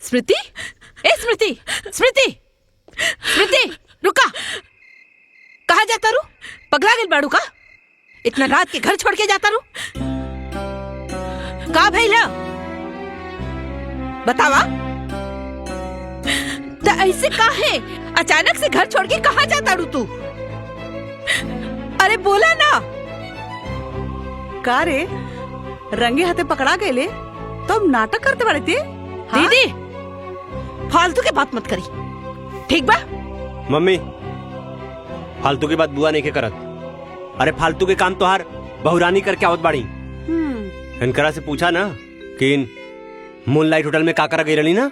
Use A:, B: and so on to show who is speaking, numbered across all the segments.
A: स्मृति, ए स्मृति, स्मृति, स्मृति, रुका। कहाँ जाता रू? पगला गेल बाड़ू का? इतना रात के घर छोड़ के जाता रू? का भइला? बतावा। तो ऐसे काहे अचानक से घर छोड़ के कहाँ जाता रू तू? अरे बोला ना।
B: का रे, रंगे हाथे पकड़ा गए तो अब नाटक करते बड़े थे?
A: दीदी, फालतू की बात मत करी, ठीक बा?
C: मम्मी, फालतू की बात बुआ नहीं के करत। अरे फालतू के काम तोहार बहुरानी करके आवत बाड़ी। इनकरा से पूछा ना कि इन मूनलाइट होटल में का करा गई रही ना?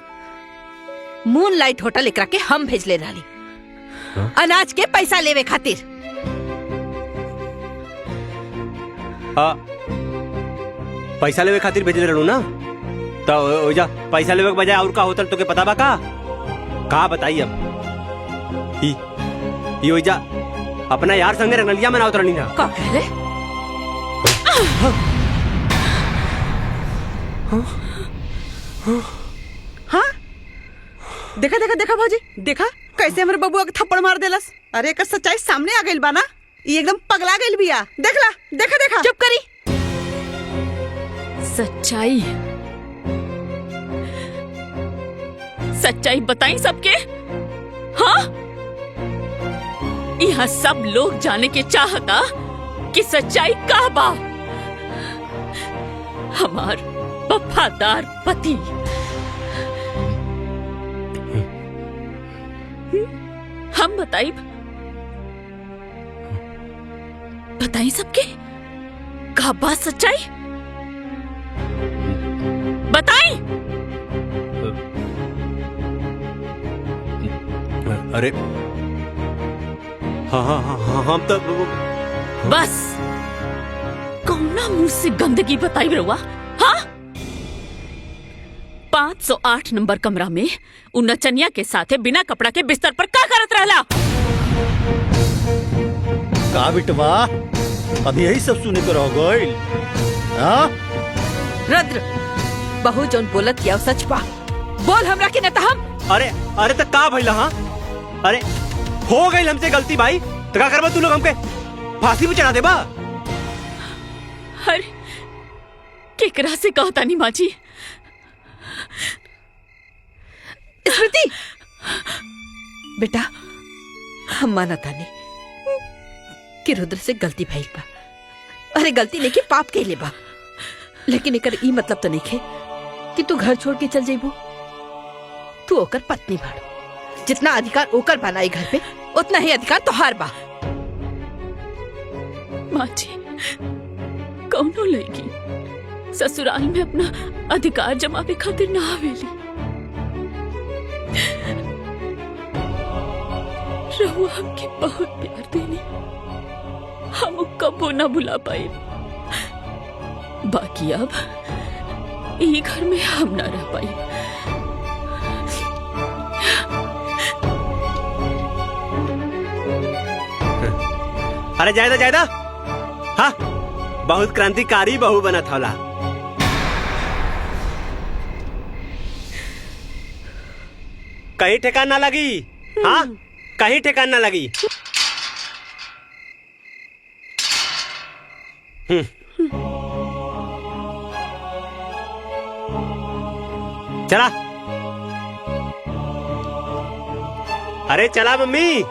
A: मूनलाइट होटल एकरा के हम भेजले रही, अनाज के पैसा लेवे खातिर।
C: पैसा लेवे खातिर भेजले रहू ना? तो ओजा पैसा लेवे के बजाय और का होटल तो के पता बा का बताई अब? ई ओजा अपना यार संगे रंगलिया में ना उतरनी ना।
A: का कहले?
B: हाँ, देखा देखा देखा भाजी, देखा कैसे हमारे बबुआ के थप्पड़ मार देलस। अरे एक सच्चाई सामने आ गई बा ना, ये एकदम पगला गई बिया। देखला, देखा देखा।
A: चुप करी।
D: सच्चाई सच्चाई बताई सबके। हाँ, यहाँ सब लोग जाने के चाहता कि सच्चाई का बा। हमार वफादार पति हम बताई सबके का बात सच्चाई बताई।
C: अरे हाँ, हम तो
D: बस कौना मुंह से गंदगी बताई रहुआ? हाँ, 508 नंबर कमरा में उन नचनिया के साथे बिना कपड़ा के बिस्तर पर का करत रहला?
E: का बिटवा, अभी यही सब सुने को रह गइल? हाँ,
A: रुद्र, बहू जोन बोलत किया सच बा, बोल हमरा के न त हम।
C: अरे तो का भइला? हाँ, अरे हो गई हमसे गलती भाई, तो का करबा तू लोग? हमके फांसी पे चढ़ा देबा?
D: अरे केकरा से कहता नहीं माँ जी?
A: स्मृति, बेटा हम मानता नहीं कि रुद्र से गलती भइल बा। अरे गलती नहीं कि पाप के ले बा, लेकिन एकर ई मतलब तो नहीं है कि तू घर छोड़ के चल जाइबो। तू ओकर पत्नी बाड़ू, जितना अधिकार ओकर बनाई घर पे उतना ही अधिकार तोहार बा।
D: माँ जी, कौनो लड़की ससुराल में अपना अधिकार जमावे खातिर ना आवेली। रहुआ हमके बहुत प्यार देनी, हम कबो ना भुला पाए। बाकी अब ये घर में हम ना रह पाए।
C: अरे जायदा हाँ, बहुत क्रांतिकारी बहू बना था। कहीं ठेकान ना लगी। हाँ, कहीं ठेकान ना लगी। चला, अरे चला मम्मी,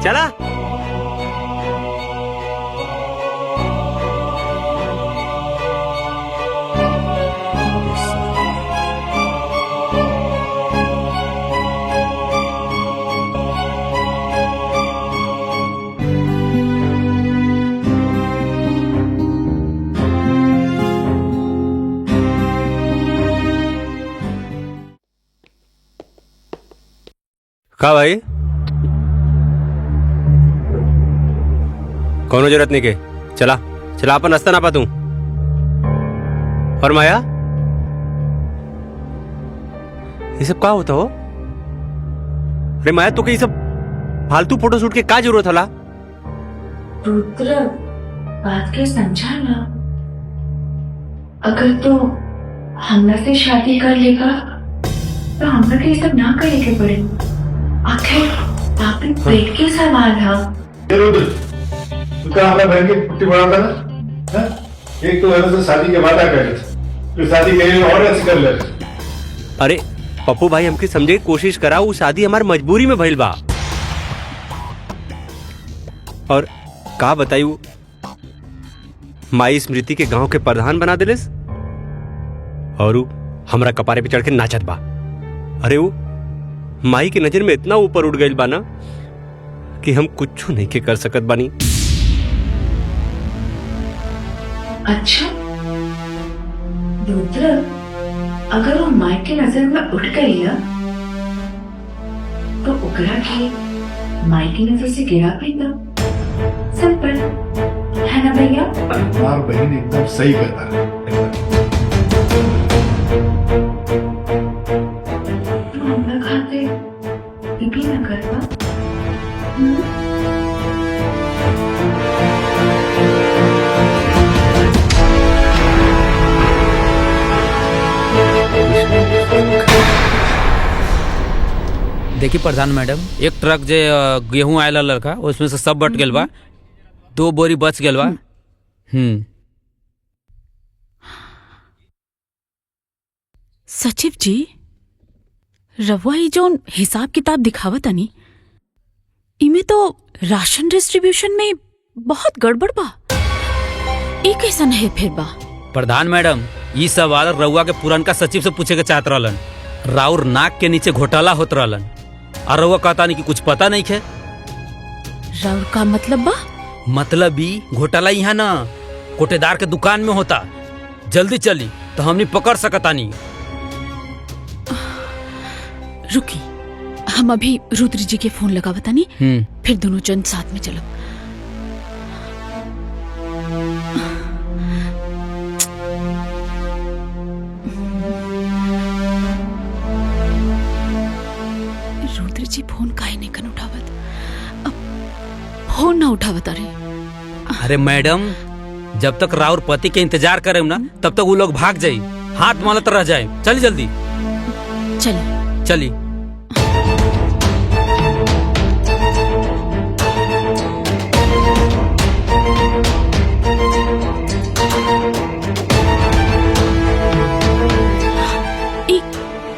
C: चला। का भाई, कोनो जरूरत नहीं के, चला चला अपन रास्ता ना पातू। और माया, ये सब का होता हो? अरे माया, तो ये सब फालतू फोटो शूट के का जरूरत हला?
F: रुद्र, बात के समझा ना। अगर तो हमरा से शादी कर लेगा तो हमरा के ये सब ना करे के पड़े। आखिर आपके पेट के सवाल है।
G: ये रुद्र, तू क्या हमारे बहन की पुट्टी बनाता ना? हाँ? एक तो मैंने से शादी के वादा कर फिर शादी कहीं और ऐसे कर ले।
C: अरे पप्पू भाई हमके समझे की कोशिश करा, वो शादी हमार मजबूरी में भइल बा। और का बतायू, माई स्मृति के गांव के प्रधान बना दिलेस और उ हमरा कपारे पे चढ़ के नाचत बा। अरे वो माई की नजर में इतना ऊपर उठ गइल बा ना कि हम कुछ नहीं के कर सकत बानी।
F: अच्छा रुद्र, अगर वो माई के नजर में उठ गई है तो ओकरा के माई की नजर से गिरा भी था। सिंपल है ना भैया?
G: हमार बहन एकदम सही कहता है।
F: तो हम लोग खाते ये भी ना करवा।
H: देखी प्रधान मैडम, एक ट्रक जे गेहूं आयल लड़का उसमें से सब बट गेल बा, 2 बोरी बच गेल बा।
D: सचिव जी, रवा ही जोन हिसाब किताब दिखावत आनी, इमे तो राशन डिस्ट्रीब्यूशन में बहुत गड़बड़ बा। ई कैसन है फिर बा?
H: प्रधान मैडम, ये सवाल रउआ के पुरनका सचिव से पूछे के चाहत रहलन। राउर नाक के नीचे घोटाला होत रहलन और रउआ कहता नहीं कि कुछ पता नहीं है।
D: राउर का मतलब बा?
H: मतलब ही घोटाला यहाँ ना कोटेदार के दुकान में होता। जल्दी चली तो हमनी पकड़ सकता नहीं।
D: रुकी, हम अभी रुद्र जी के फोन लगा बतानी, फिर दोनों जन साथ में चलो। रुद्र जी फोन काहे नहीं कन उठावत? अब फोन ना उठावत।
H: अरे मैडम, जब तक राउर पति के इंतजार करे ना तब तक वो लोग भाग जाये, हाथ मलत रह जाए। चली जल्दी
D: चलिए
H: चली।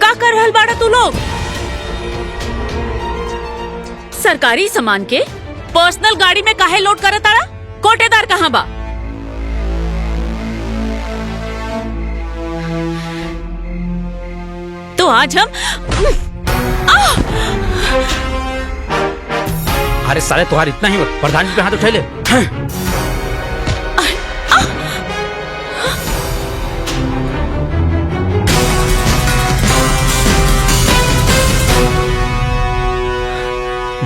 D: का कर रहल बाड़ा तू लोग? सरकारी सामान के पर्सनल गाड़ी में काहे लोड करत तारा? कोटेदार कहाँ बा? तो आज हम
H: अरे साले तुम्हारा इतना ही प्रधान जी पे हाथ उठा ले।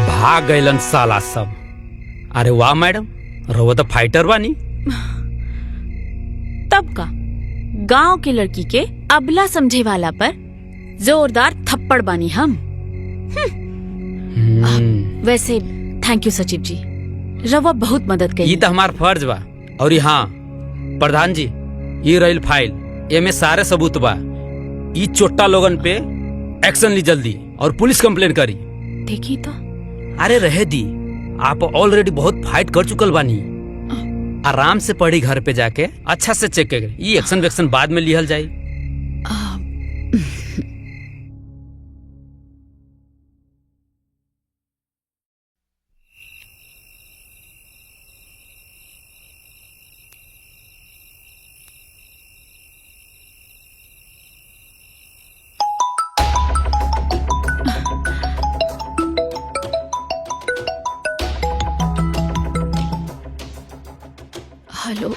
H: भाग गइलन साला सब। अरे वाह मैडम, रहो तो फाइटर बानी।
D: तब का गांव की लड़की के अबला समझे वाला पर जोरदार थप्पड़ बानी हम। वैसे थैंक यू सचिव जी, रवा बहुत मदद करी।
H: ये तो हमार फर्ज बा। और हाँ प्रधान जी, ये रही फाइल, एमे सारे सबूत बा। ये चोट्टा लोगन पे एक्शन ली जल्दी और पुलिस कंप्लेन करी।
D: देखी तो।
H: अरे रहे दी, आप ऑलरेडी बहुत फाइट कर चुकल बानी। आराम से पढ़ी घर पे जाके अच्छा से चेक कर, ये एक्शन वेक्शन बाद में लिहल जाए।
D: हेलो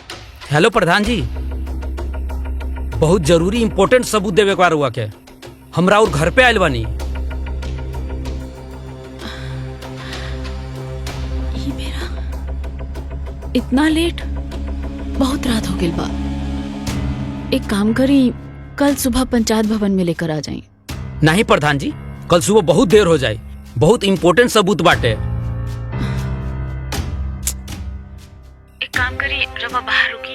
H: हेलो प्रधान जी, बहुत जरूरी इंपॉर्टेंट सबूत देवे के हुआ के हमरा और घर पे आयल बानी।
D: ये मेरा इतना लेट, बहुत रात हो गई बा। एक काम करी, कल सुबह पंचायत भवन में लेकर आ जाए।
H: नहीं प्रधान जी, कल सुबह बहुत देर हो जाए, बहुत इंपॉर्टेंट सबूत बाटे।
D: एक काम करी, रवा बाहर रुकी,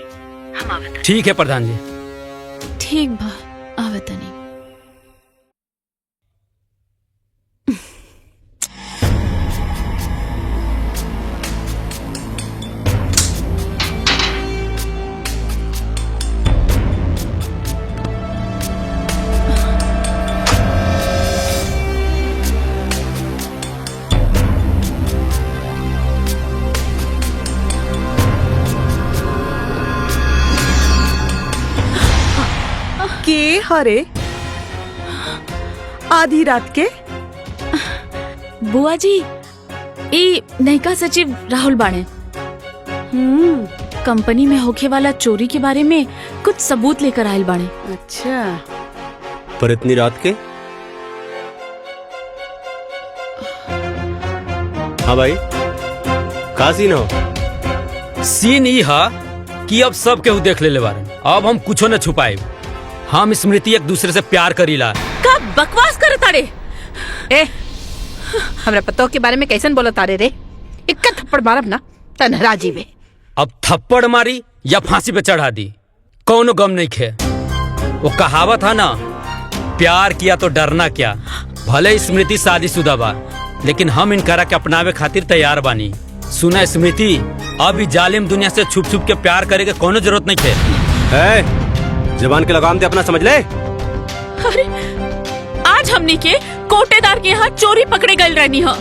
D: हम आवत।
H: ठीक है प्रधान जी।
D: ठीक बा। आवतनी।
B: के हरे आधी रात के?
D: बुआ जी, ई नयका सचिव राहुल बाणे कंपनी में होखे वाला चोरी के बारे में कुछ सबूत लेकर आयल बाणे।
B: अच्छा,
C: पर इतनी रात के? हाँ भाई, का सीन हो?
H: सीन ई हा कि अब सब केहू देख ले बारन। अब हम कुछो न छुपाए। हम स्मृति एक दूसरे से प्यार करीला।
D: का बकवास करे तारे?
A: ए, हमरा पतो के बारे में कैसन बोला तारे रे? इक्का थप्पड़ मारब ना तनहरा जीवे।
H: अब थप्पड़ मारी या फांसी पे चढ़ा दी, कौनो गम नहीं खे। वो कहावत है ना, प्यार किया तो डरना क्या। भले स्मृति शादीशुदा बा, लेकिन हम इनकरा के अपनावे खातिर तैयार बानी। सुना स्मृति, अब इस जालिम दुनिया से छुप छुप के प्यार करे के कोनो जरूरत नहीं खे।
C: जबान के लगाम दे अपना, समझ ले।
D: अरे आज हमने के कोटेदार के यहाँ चोरी पकड़े गए रहनी है।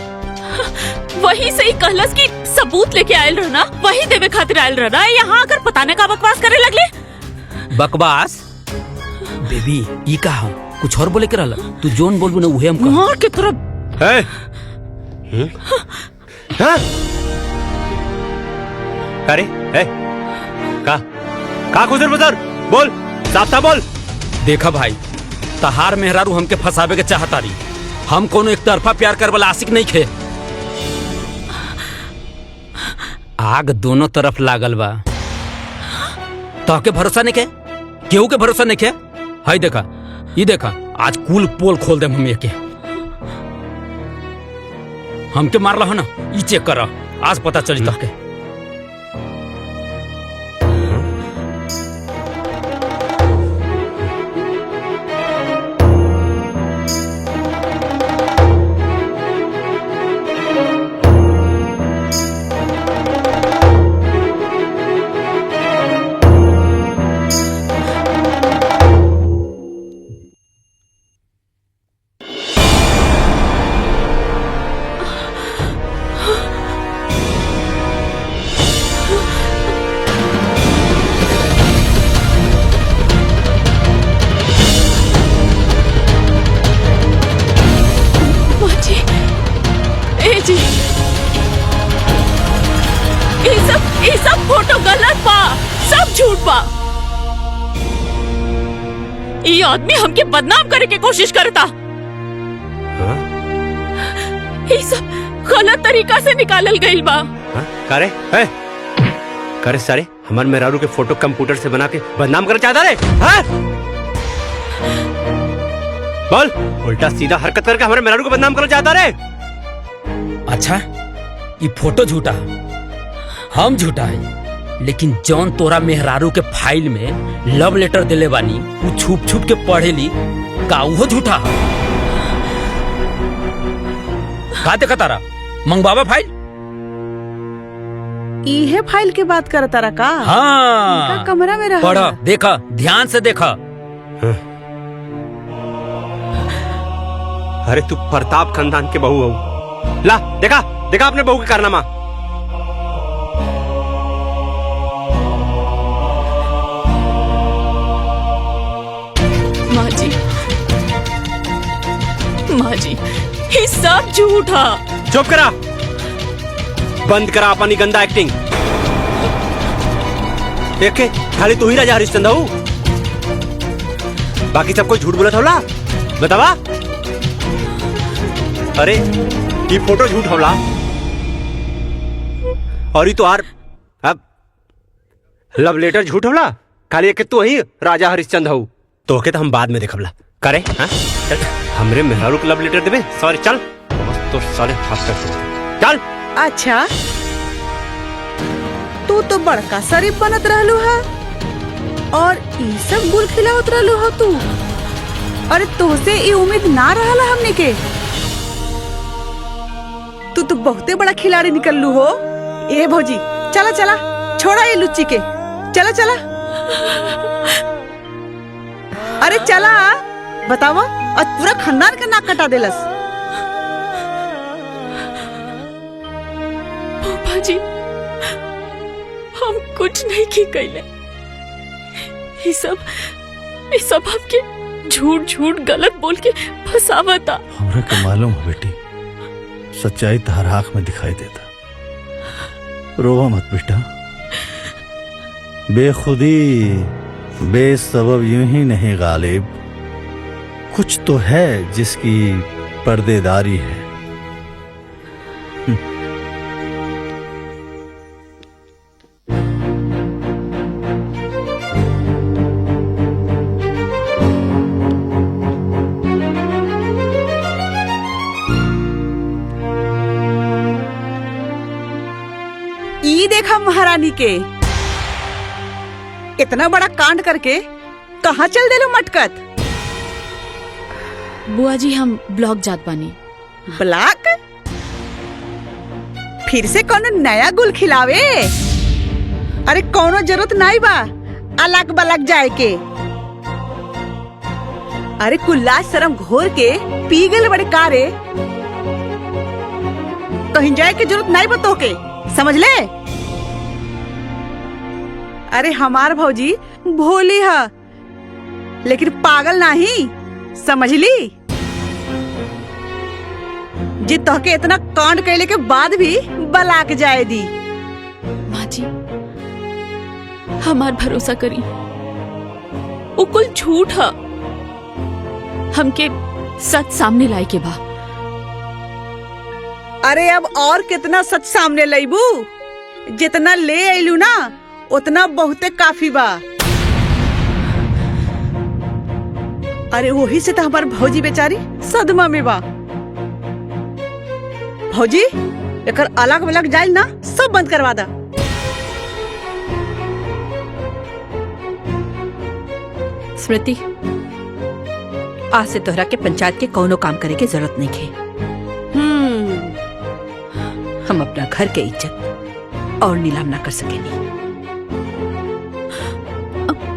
D: वही से ही कहलस की सबूत लेके आयल रहना, वही देवे खातिर आयल रहना। यहाँ आकर पता न का बकवास करे लगले।
H: बकवास? बेबी ई कहा कुछ और बोले के रहला? तू जोन बोलबू ना उहे हम कहा।
D: मार के तरफ।
C: अरे का गुजर बुजर बोल, साफ साफ बोल।
H: देखा भाई, तहार मेहरारू हमके फंसावे के चाहता रही। हम कोनो एक तरफा प्यार कर वाला आशिक नहीं खे। आग दोनों तरफ लागल बा। तोहके भरोसा नहीं के? केहू के भरोसा नहीं के? हाय देखा, ये देखा, आज कुल पोल खोल दे मम्मी के। हमके मारला हो ना, ये चेक कर, आज पता चली तोहके।
D: ये आदमी हमके बदनाम करे के कोशिश करता। ये सब गलत तरीका से निकालल गइल बा।
C: करे करे सारे हमार मेहरारू के फोटो कंप्यूटर से बना के बदनाम कर चाहता रे? बोल, उल्टा सीधा हरकत करके हमारे मेहरारू को बदनाम कर चाहता रे?
H: अच्छा, ये फोटो झूठा, हम झूठा है, लेकिन जौन तोरा मेहरारू के फाइल में लव लेटर दिले बानी वो छुप छुप के पढ़ेली, का वो झूठा? का देखा तारा? मंगवावा फाइल?
B: इहे फाइल के बात कर तारा का?
H: हाँ,
B: कमरा में रहा।
H: पढ़ा, देखा, ध्यान से देखा।
C: अरे तू प्रताप खानदान के बहू हो। ला देखा, देखा अपने बहू के कारनामा।
D: माँ जी, ये सब झूठा।
C: चुप करा, बंद करा अपनी गंदा एक्टिंग। देखे खाली तू ही राजा हरिश्चंद्र हो, बाकी सब कोई झूठ बोला था। बतावा। अरे ये फोटो झूठ होला और ये तो आर अब लव लेटर झूठ होला। खाली एक तू ही राजा हरिश्चंद्र हो, तो के तो हम बाद में देखबला करे। हाँ चल, हमरे मेहरारू को लव लेटर देबे? सॉरी, चल तो साले हाथ कर चल।
B: अच्छा, तू तो बड़का शरीफ बनत रहलू है और ई सब गुल खिलावत रहलू है तू। अरे तोहसे ये उम्मीद ना रहला हमने के। तू तो बहुते बड़ा खिलाड़ी निकल लू हो। ए भौजी चला चला, छोड़ा ये लुच्ची के, चला चला। अरे चला, बतावा आज पूरा खानदान का नाक कटा देलस।
D: पापा जी, हम कुछ नहीं की कैले। ये सब आपके झूठ झूठ गलत बोल के फसावता।
E: हमरा के मालूम है बेटी, सच्चाई तहर आँख में दिखाई देता। रोवा मत बेटा, बेखुदी बेसबब यूं ही नहीं गालिब, कुछ तो है जिसकी पर्देदारी है।
B: ई देखा महारानी के, इतना बड़ा कांड करके कहाँ चल देलो मटकत।
D: बुआ जी, हम ब्लॉक जात बानी।
B: ब्लॉक? फिर से कोनो नया गुल खिलावे? अरे कोनो जरूरत नहीं बा अलग बलग जाए के। अरे कुल्ला शर्म घोर के पी गल बड़े कारे, कहीं जाए के जरूरत नहीं बतो के, समझ ले। अरे हमार भौजी भोली है लेकिन पागल नहीं, समझ ली। जे तोहके इतना कांड कैले के बाद भी बलाक जाए दी।
D: माँ जी, हमार भरोसा करी, वो कुल झूठ है। हमके सच सामने लाई के बा।
B: अरे अब और कितना सच सामने लईबू? जितना ले आइलू ना उतना बहुते काफी बा। अरे वही से तो हमार भौजी बेचारी सदमा में बा। भौजी एकर अलग अलग जाइल ना सब बंद करवा दा।
A: स्मृति, आज से तोहरा के पंचायत के कौनो काम करे के जरूरत नहीं है। हम अपना घर के इज्जत और नीलाम ना कर सकेनी।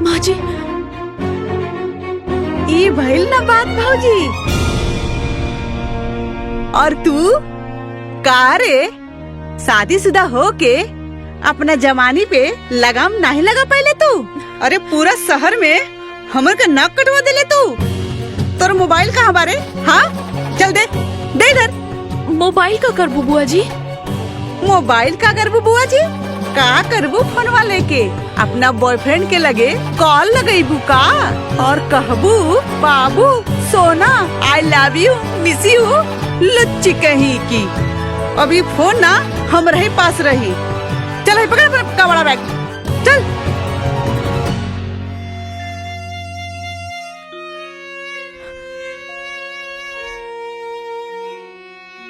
D: माँ जी,
B: ये भइल ना बात भौजी। और तू का रे, शादीशुदा हो के अपना जवानी पे लगाम नहीं लगा पहले तू? अरे पूरा शहर में हमर का नाक कटवा देले तू। तोर मोबाइल कहाँ बारे? हाँ चल दे दे इधर।
D: मोबाइल का करबू बुआ जी?
B: मोबाइल का करबू बुआ जी? का करबू फोनवा लेके अपना बॉयफ्रेंड के लगे कॉल लगेबू का और कहबू बाबू सोना I love you miss you लुच्ची कहीं की। अभी फोन ना हम रहे पास रही। चल पकड़ अपना बड़ा बैग, चल।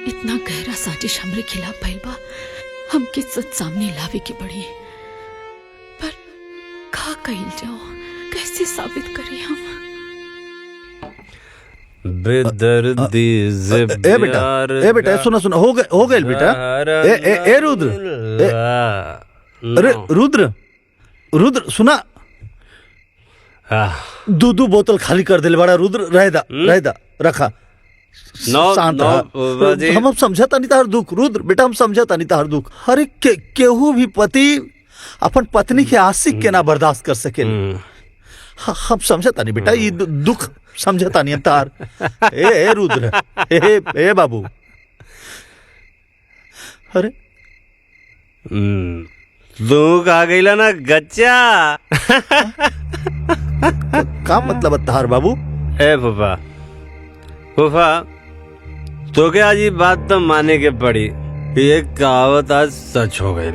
D: इतना गहरा साजिश हमरे खिलाफ भइल बा, हमके सच सामने लावे के पड़ी। पर का कइल जाओ, कैसे साबित करें हम?
C: बेदर्दी
E: ए बेटा सुना सुना, हो गए बेटा। ए रुद्र, अरे रुद्र सुना, दो बोतल खाली कर दिल बड़ा। रुद्र रह दा रखा। शांत हम समझता नहीं तार दुख। रुद्र बेटा, हम समझता नहीं तार दुख। अरे केहू भी पति अपन पत्नी के आशिक के ना बर्दाश्त कर सके। हम समझता नहीं बेटा, ये दुख समझता नहीं तार। ए रुद्र, ए बाबू, अरे
C: दुख आ गईला ना गच्चा।
E: का मतलब है तार बाबू?
C: ए फूफा तो क्या आज ये बात तो माने के पड़ी, ये कहावत आज सच हो गई।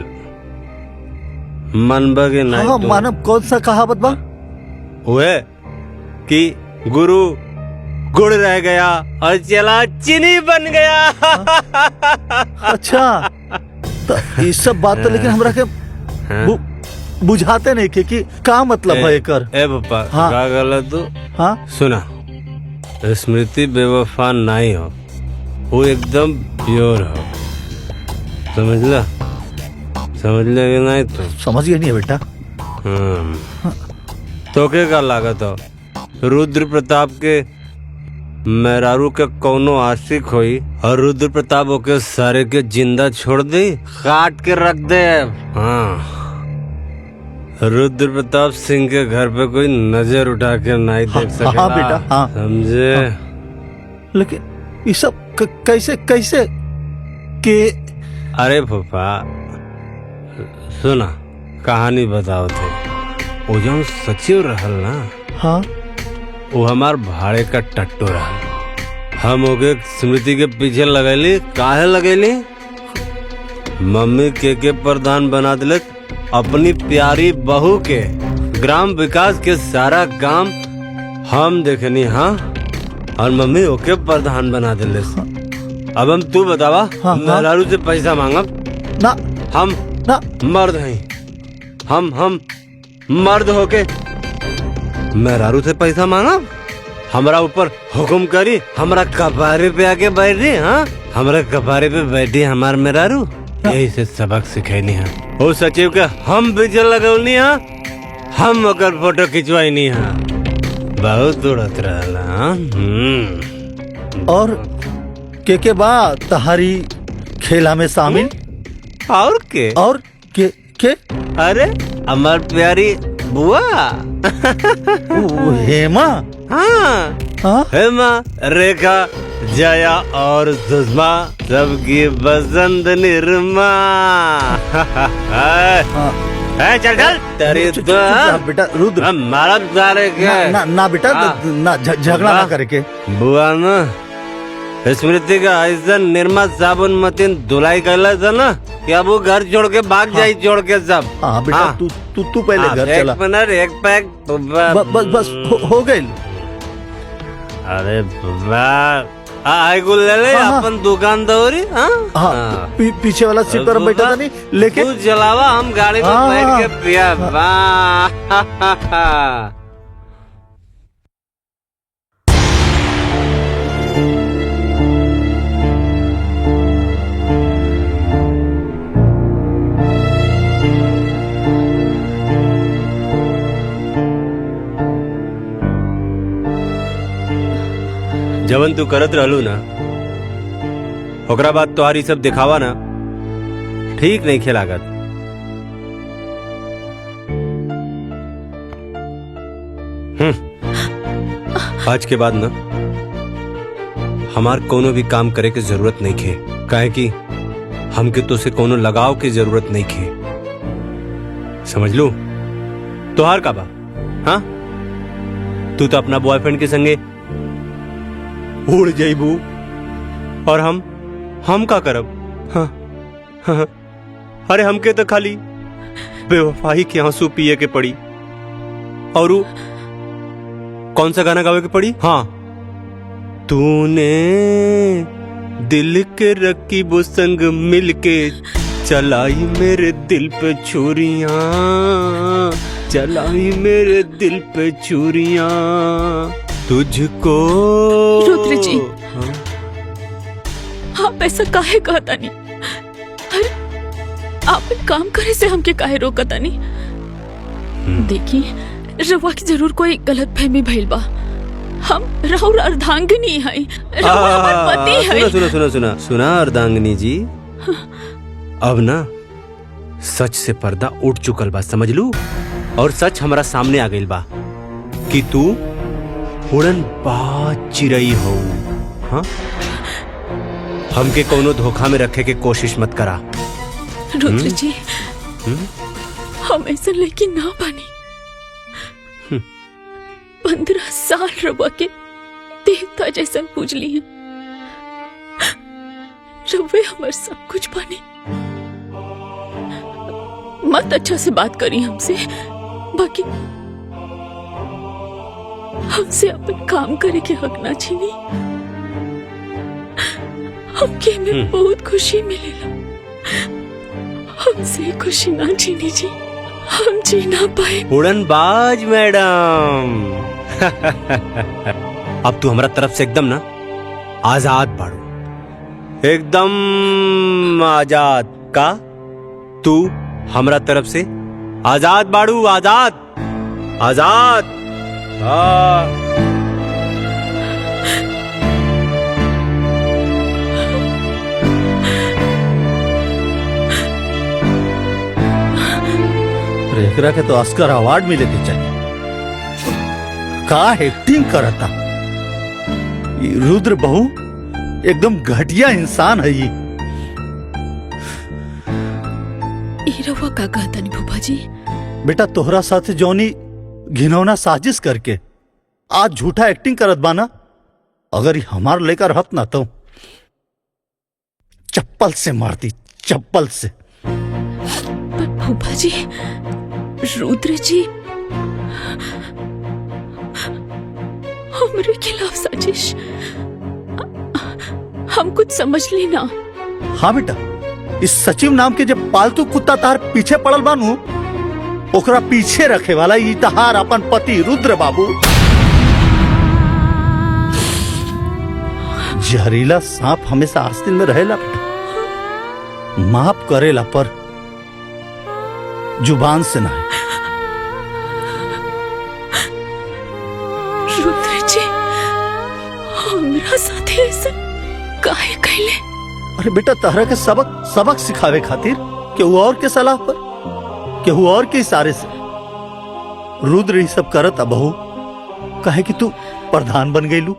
C: मनबा के नहीं
E: हाँ,
C: तो
E: मानव कौन सा कहावत बा?
C: हुए कि गुरु गुड़ रह गया और चला चीनी बन गया।
E: अच्छा, तो ये सब बात तो लेकिन हमरा के बुझाते नहीं कि का मतलब है एकर।
C: ए पप्पा
E: हाँ।
C: का गलत तू?
E: हाँ
C: सुना, स्मृति बेवफा नहीं हो, वो एकदम प्योर हो। समझला कि नहीं? तो
E: समझ गया नहीं है बेटा।
C: तोके का लागत हो रुद्र प्रताप के मेहरारू के कौनो आशिक होई और रुद्र प्रताप ओके सारे के जिंदा छोड़ दे, काट के रख दे। हाँ, रुद्र प्रताप सिंह के घर पे कोई नजर उठा के नहीं देख सकेगा।
E: हाँ बेटा, हाँ।
C: समझे?
E: लेकिन ये सब कैसे कैसे के?
C: अरे फूफा सुना, कहानी बताओ थे। वो जो सचिव रहल ना,
E: हाँ,
C: वो हमार भाड़े का टट्टू रहल। हम ओके स्मृति के पीछे लगैली। काहे लगैली? मम्मी के प्रधान बना दिले अपनी प्यारी बहू के। ग्राम विकास के सारा काम हम देखनी। हाँ, और मम्मी ओके प्रधान बना दिले। अब हम तू बतावा,
E: हाँ,
C: मेहरारू से पैसा मांगब
E: ना?
C: हम
E: ना,
C: मर्द हैं। हम मर्द होके मेहरारू से पैसा मांगा, हमरा ऊपर हुक्म करी, हमरा कपारे पे आके बैठ रही। हाँ, हमरा कपारे पे बैठी हमार मेहरारू। यही से सबक सिखैनी है। ओ सचिव के हम पीछे लगौनी है, हम ओकर फोटो खिंचवाई है। बहुत उड़त रहला।
E: और के बाद तहारी खेला में शामिल?
C: और के?
E: और के?
C: अरे हमार प्यारी बुआ।
E: वो हेमा?
C: हाँ,
E: हाँ?
C: हेमा, रेखा, जया और सुषमा, सबकी बसंत निर्मा। चल तेरी तो
E: बेटा रुद्र,
C: हमारा सारे के
E: ना बेटा, ना झगड़ा ना करके।
C: बुआ ना स्मृति का ऐसा निर्मा साबुन मतीन धुलाई कैला था ना कि अब वो घर छोड़ के भाग जाई, छोड़ के सब।
E: हाँ बेटा, तू पहले घर चला।
C: एक मिनट, एक पैक।
E: बस हो गई।
C: अरे आई गुल ले ले।
E: हाँ,
C: अपन दुकान दौरी।
E: हाँ, पीछे वाला सीट पर बैठा था नहीं, लेके
C: तू जलावा, हम गाड़ी में
E: हाँ,
C: बैठ के पिया। जवन तू करत रहलू ना, ओकरा बाद तोहारी सब दिखावा ना ठीक नहीं खेलागत। आज के बाद ना हमार कोनो भी काम करे के जरूरत नहीं खे, काहे कि हमके तो से कोनो लगाव की जरूरत नहीं खे। समझ लो? तोहार का बा? हाँ, तू तो अपना बॉयफ्रेंड के संगे उड़ जाइबू और हम का करब? हाँ, अरे हमके तो खाली बेवफाई के आंसू पिए के पड़ी। और कौन सा गाना गावे के पड़ी? हाँ, तूने दिल के रकीबों संग मिलके चलाई मेरे दिल पे छुरियां, चलाई मेरे दिल पे छुरियां, तुझको।
D: रुद्र जी, आप ऐसा काहे कहता नहीं? अरे आप एक काम करे से हमके काहे रोकता नहीं? देखिए, रवा की जरूर कोई गलत फहमी भइल बा। हम राहुल अर्धांगिनी है, पति है।
C: सुना अर्धांगिनी जी, अब ना सच से पर्दा उठ चुकल बा, समझ लू? और सच हमारा सामने आ गइल बा कि तू उड़न बाज चिड़ई हो। हाँ, हमके कोनो धोखा में रखे के कोशिश मत करा।
D: रुद्र जी, हम ऐसा लेकिन ना बनी। 15 साल रवा के देवता जैसा पूज लिए। रवे हमारे सब कुछ बने। मत अच्छा से बात करी हमसे, बाकी हमसे अपन काम करे के हक ना छीनी। हमके में बहुत खुशी मिलेला। हमसे खुशी ना छीनी जी, हम जी ना पाए।
C: उड़नबाज मैडम, अब तू हमारा तरफ से एकदम ना आजाद बाड़ू, एकदम आजाद का। तू हमारा तरफ से आजाद बाड़ू, आजाद आजाद। हाँ
E: एकरा के तो ऑस्कर अवार्ड मिले के चाहिए। का एक्टिंग करता ये रुद्र बहू, एकदम घटिया इंसान है ये।
D: रवा का कहता नहीं फूफा जी?
E: बेटा तोहरा साथ जौनी घिनौना साजिश करके आज झूठा एक्टिंग करत बाना, अगर ये हमार लेकर रहत ना तो चप्पल से मारती, चप्पल से।
D: पर फूफा जी, रुद्र जी हमारे खिलाफ साजिश, हम कुछ समझ लेना।
E: हाँ बेटा, इस सचिव नाम के जब पालतू कुत्ता तार पीछे पड़ल बानू, ओकरा पीछे रखे वाला ई तहार अपन पति रुद्र बाबू। जहरीला सांप हमेशा आस्तीन में रहेला बेटा, माफ करेला पर जुबान से ना।
D: रुद्र जी हमरा साथे ऐसा काहे कहले?
E: अरे बेटा तहरा के सबक सिखावे खातिर केहू और के सलाह पर, केहू और के इशारे से रुद्र ये सब करत। बहू कहे कि तू प्रधान बन गईलू,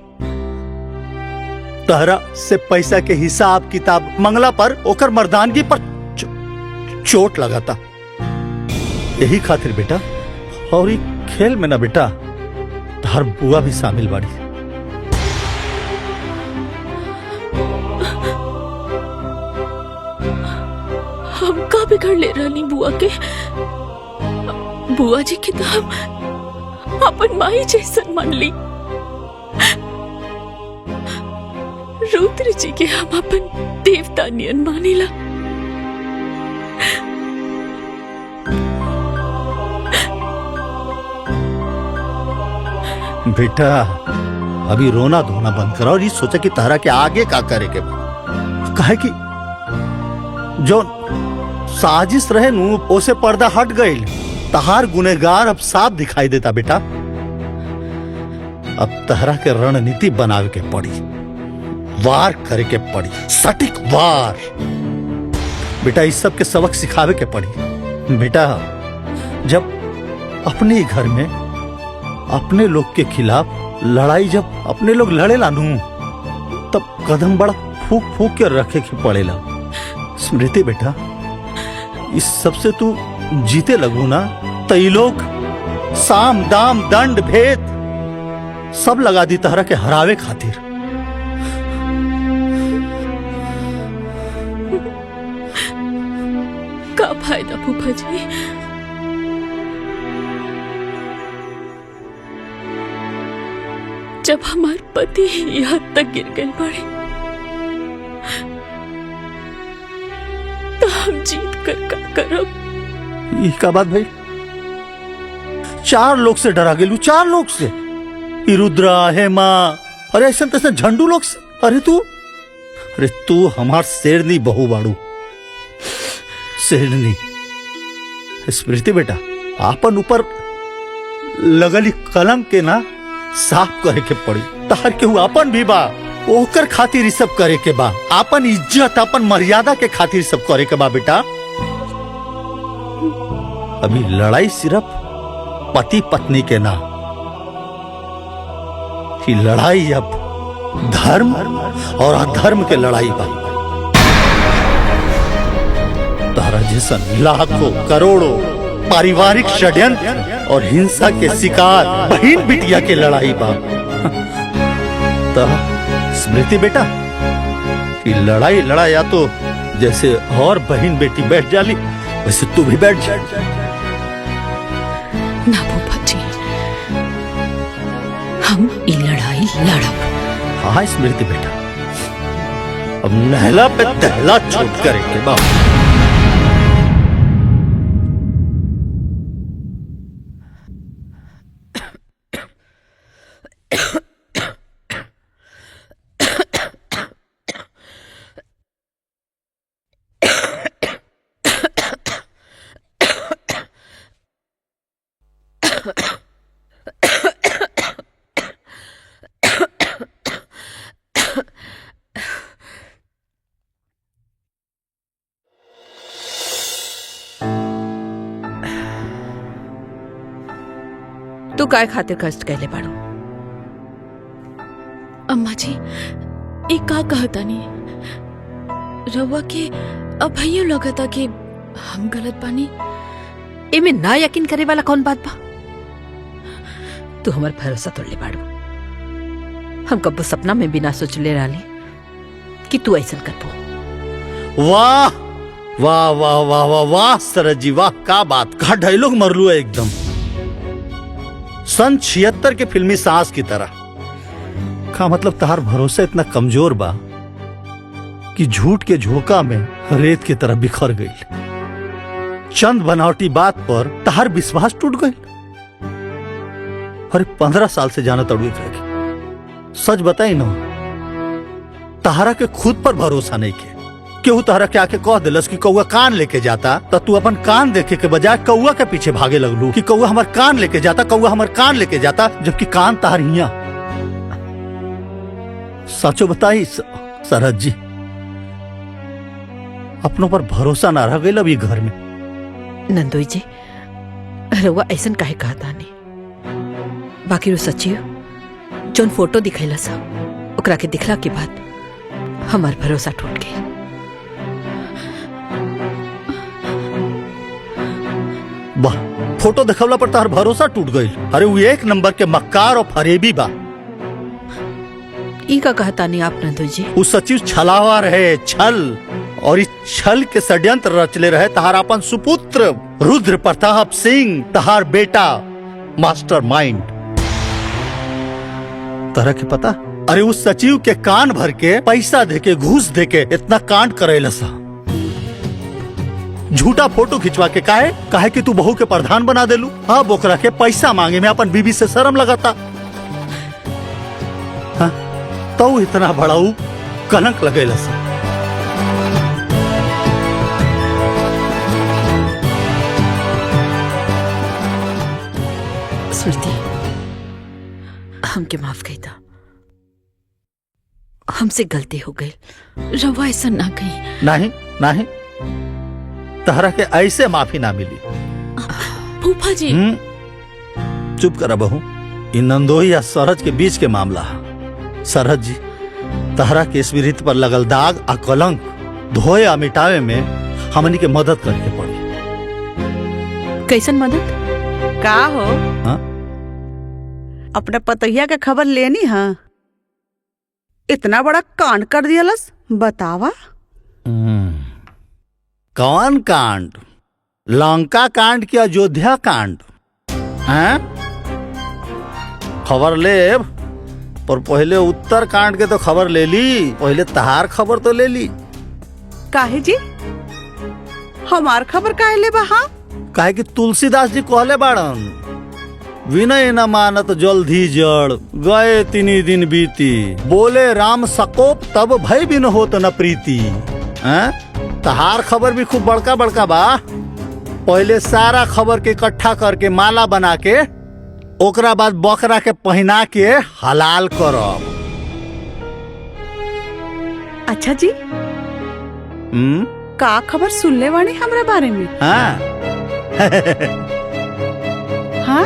E: तहरा से पैसा के हिसाब किताब मंगला पर ओकर मर्दानगी पर चोट लगाता। यही खातिर बेटा, और ये खेल में ना बेटा तहर बुआ भी शामिल बाड़ी।
D: हम का बिगड़ ले रानी बुआ के? बुआ जी के तो हम अपन माई जैसन मान ली, रुद्र जी के हम अपन देवता नियन मानीला।
E: बेटा अभी रोना धोना बंद करो और ये सोचा कि तारा के आगे का करे के। कहे कि जो साजिश रहे नू ओसे पर्दा हट गई, तहार गुनेगार अब साफ दिखाई देता। बेटा अब तहरा के रणनीति बनावे के पड़ी, वार करे के पड़ी, सटीक वार। बेटा इस सब के सबक सिखावे के पड़ी। बेटा जब अपने घर में अपने लोग के खिलाफ लड़ाई, जब अपने लोग लड़े लानू, तब कदम बड़ा फूक फूक के रखे के पड़ेला। स्मृति बेटा इस सबसे तू जीते लगू ना, तो ये लोग साम दाम दंड भेद सब लगा दी तहरा के हरावे खातिर।
D: का फायदा फूफा जी? जब हमारे पति यहाँ तक गिर गए पड़े, तो हम जीत कर का करब?
E: ये का बात भाई? 4 लोग से डरा गेलू, 4 लोग से, रुद्रा, हेमा, अरे ऐसा तैसा झंडू लोग से। अरे तू हमार शेरनी बहू बाड़ू, शेरनी। स्मृति बेटा आपन ऊपर लगली कलंक के ना साफ करे के पड़ी। तार के आपन भी बा, ओकर खातिर ही सब करे के बा, आपन इज्जत आपन मर्यादा के खातिर सब करे के बा। बेटा अभी लड़ाई सिर्फ पति पत्नी के ना, कि लड़ाई अब धर्म और अधर्म के लड़ाई बा। तारा जैसा लाखों करोड़ों पारिवारिक षड्यंत्र और हिंसा के शिकार बहन बिटिया के लड़ाई बा। तो स्मृति बेटा कि लड़ाई लड़ाया तो जैसे और बहन बेटी बैठ जाली, वैसे तू भी बैठ जा।
D: ना फूफा जी, हम ये लड़ाई लड़ब।
E: हाँ स्मृति बेटा, अब नहला पे दहला छूट करे के बाद।
A: तू काय खातिर कष्ट कैले बाड़ू?
D: अम्मा जी एक का कहता नहीं रवा के अभयो लगता कि हम गलत बानी।
A: एमे ना यकीन करे वाला कौन बात बा? तू हमार भरोसा तोड़ले बाड़ू। हम कब्बो सपना में भी ना सोचले रहली कि तू ऐसा करबो।
E: वाह वाह वाह वाह वाह वाह सरज जी वाह, का बात, का डायलॉग मरलू है एकदम सन 76 के फिल्मी सांस की तरह। का मतलब तहार भरोसा इतना कमजोर बा कि झूठ के झोंका में रेत की तरह बिखर गई। चंद बनावटी बात पर तहार विश्वास टूट गई। अरे 15 साल से जाना तड़ू के सच बताई ना, तहारा के खुद पर भरोसा नहीं के। केहू तहरा के आके कह दिलस कि कौआ कान लेके जाता, तो तू अपन कान देखे के बजाय कौआ के पीछे भागे लगलू कि कौआ हमार कान लेके जाता, कौआ हमार कान लेके जाता, जबकि कान तार हिया। सचो बताई सरहद जी, अपनों पर भरोसा ना रह गई अब ये घर में।
A: नंदोई जी रउआ ऐसा काहे कहता नहीं? बाकी वो सच्ची हो जोन फोटो दिखैला सा ओकरा के दिखला के बाद हमार भरोसा टूट गया।
E: वाह, फोटो देखवला पर तार भरोसा टूट गई। अरे वो एक नंबर के मक्कार और फरेबी बा।
A: ई का कहता नहीं आप नंदोई जी?
E: उस सचिव छलावा रहे, छल, और इस छल के षड्यंत्र रचले रहे तहार अपन सुपुत्र रुद्र प्रताप सिंह, तहार बेटा मास्टर माइंड। तरह के पता? अरे उस सचिव के कान भर के पैसा देके घूस देके इतना कांड करेला सा। झूठा फोटो खिंचवा के काहे कि तू बहू के प्रधान बना देलू। अब ओकरा के पैसा मांगे में अपन बीबी से शर्म लगाता। हाँ? तो इतना बड़ाऊ कलंक लगेला सा।
A: स्मृति हमके माफ कही था, हमसे गलती हो गई।
D: रवा ऐसा ना कही।
E: नहीं नहीं, तहरा के ऐसे माफी ना मिली।
D: फूफा जी
E: चुप करा बहू, इन नंदोई या सरहज के बीच के मामला है। सरहज जी, तहरा के स्मृति पर लगल दाग आ कलंक धोए आ मिटावे में हमनी के मदद करके पड़ी।
A: कैसन मदद?
B: का हो?
E: हाँ?
B: अपने पतैया के खबर लेनी है? इतना बड़ा कांड कर दियालस, बतावा।
E: कौन कांड? लंका कांड की अयोध्या कांड? हैं? खबर ले, पर पहले उत्तर कांड के तो खबर ले ली। पहले तहार खबर तो ले ली।
B: काहे जी? हमार खबर काहे ले बहा?
E: काहे कि तुलसीदास जी कहले बाड़न, विनय न मानत जल्दी जड़, गए तिनी दिन बीती, बोले राम सकोप तब भय बिन होत न प्रीति। हैं? तहार खबर भी खूब बड़का बड़का बा। पहले सारा खबर के इकट्ठा करके माला बना के ओकरा बाद बकरा के पहना के हलाल करब।
B: अच्छा जी, का खबर सुनले वाणी हमरा बारे में?
E: हाँ?
B: हाँ?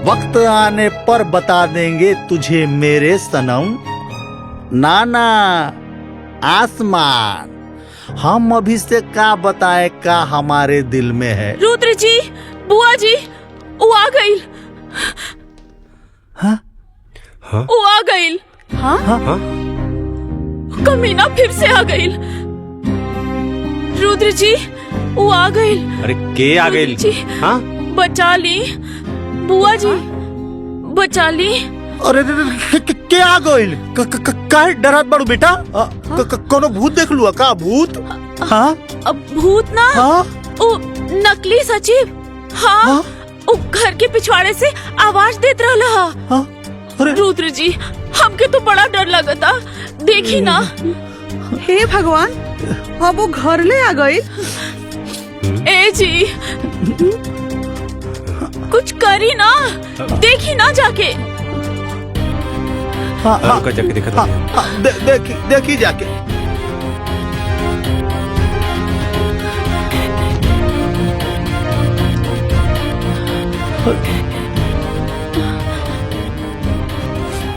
E: वक्त आने पर बता देंगे तुझे मेरे सनम। नाना आसमान, हम अभी से का बताए का हमारे दिल में है।
D: रुद्र जी, बुआ जी, वो आ गई।
E: हाँ?
D: वो आ गई।
B: हाँ?
E: हाँ?
D: कमीना फिर से आ गई। रुद्र जी, वो आ गई।
C: अरे के आ गई?
D: जी,
C: हाँ?
D: बचा ली बुआ जी, बचा ली।
E: अरे के आ गइल? काहे डरत बड़ू बेटा? कोनो भूत देख लुआ का? भूत? हाँ?
D: अब भूत ना,
E: हाँ?
D: ओ नकली सचिव। हाँ? ओ घर के पिछवाड़े से आवाज देत रहला।
E: हाँ? अरे
D: रुद्र जी, हमके तो बड़ा डर लगता। देखी ना।
B: हे भगवान, अब वो घर ले आ गई।
D: ए जी, कुछ करी ना, देखी ना जाके।
E: हाँ हाँ
C: रुको, जाके देखा
E: हाँ, हाँ, देखी जाके।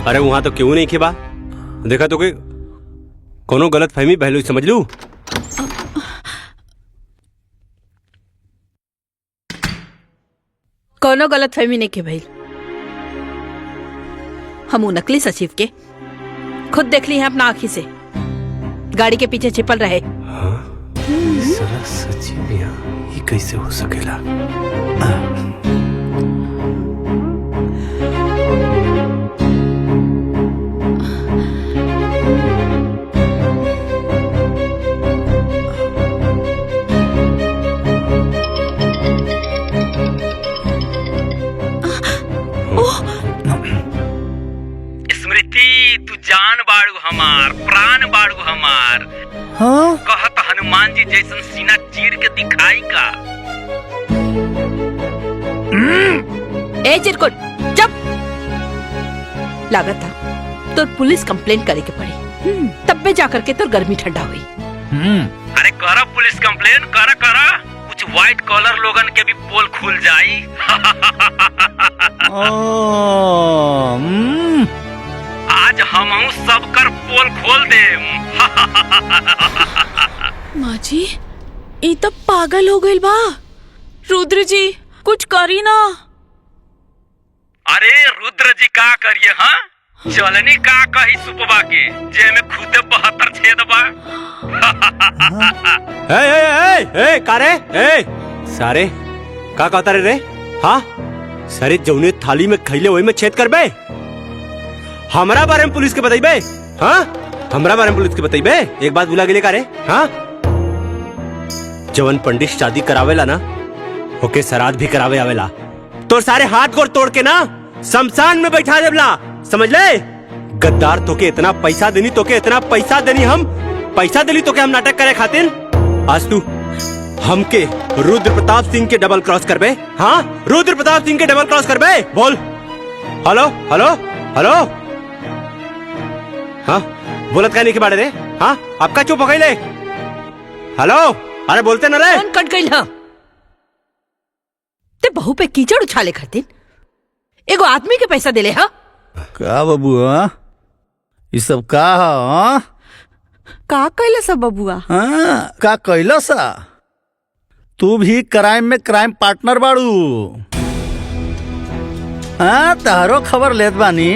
C: अरे वहां तो क्यों नहीं खेबा? देखा तो कोई कोनो गलत फहमी बहलू समझ लू।
A: कोनो गलत फहमी नहीं के भाई। हम उ नकली सचिव के खुद देख ली हैं अपना आँखी से, गाड़ी के पीछे छिपल रहे।
C: साला सचिव यहाँ ये कैसे हो सकेला?
H: स्मृति, तू जान बाड़ू हमार, प्राण बाड़ू हमार।
E: हाँ
H: कहत हनुमान जी जैसन सीना चीर के दिखाई का।
A: ए चिरकुट चुप। लागत था तो पुलिस कंप्लेंट करे के पड़ी, तब पे जाकर के तो गर्मी ठंडा हुई।
H: अरे करा पुलिस कंप्लेन, करा करा, कुछ व्हाइट कॉलर लोगन के भी पोल खुल जाई। आज हमहू सब कर पोल खोल देम।
D: माँ जी, ई तो पागल हो गइल बा। रुद्र जी कुछ करी ना।
H: अरे रुद्र जी का करिए? हाँ, चलनी का कही सुपवा के जे में खुदे 72 छेद बा।
C: ए कारे ए सारे का कहता रे? हाँ सारे जौने थाली में खैले वही में छेद करबे। हमरा बारे में पुलिस के बताइबे? हाँ हमरा बारे में पुलिस के बताइबे? एक बात भुला गेले का रे? हाँ जवन पंडित शादी करावेला ना, ओके श्राद्ध भी करावे आवेला। तो सारे हाथ गोड़ तोड़ के ना शमशान में बैठा देवला, समझ ले? गद्दार तोके इतना पैसा देनी, तोके इतना पैसा देनी, हम पैसा देली तोके हम नाटक करे खातिर। आज तू हमके रुद्र प्रताप सिंह के डबल क्रॉस करबे? हाँ रुद्र प्रताप सिंह के डबल क्रॉस करबे? बोल। Hello hello hello. हाँ बोलत का नहीं के बारे रे? हाँ आपका चुप हो गई ले? हेलो अरे बोलते ना रे।
A: कौन कट गई? हाँ ते बहू पे कीचड़ उछाले खातिर एगो आदमी के पैसा देले। हाँ
E: का बाबू? ये सब का? हाँ
B: का कैला सब बबुआ?
E: हाँ, का कैला सा? तू भी क्राइम में क्राइम पार्टनर बाड़ू। हाँ तारो खबर लेत बानी।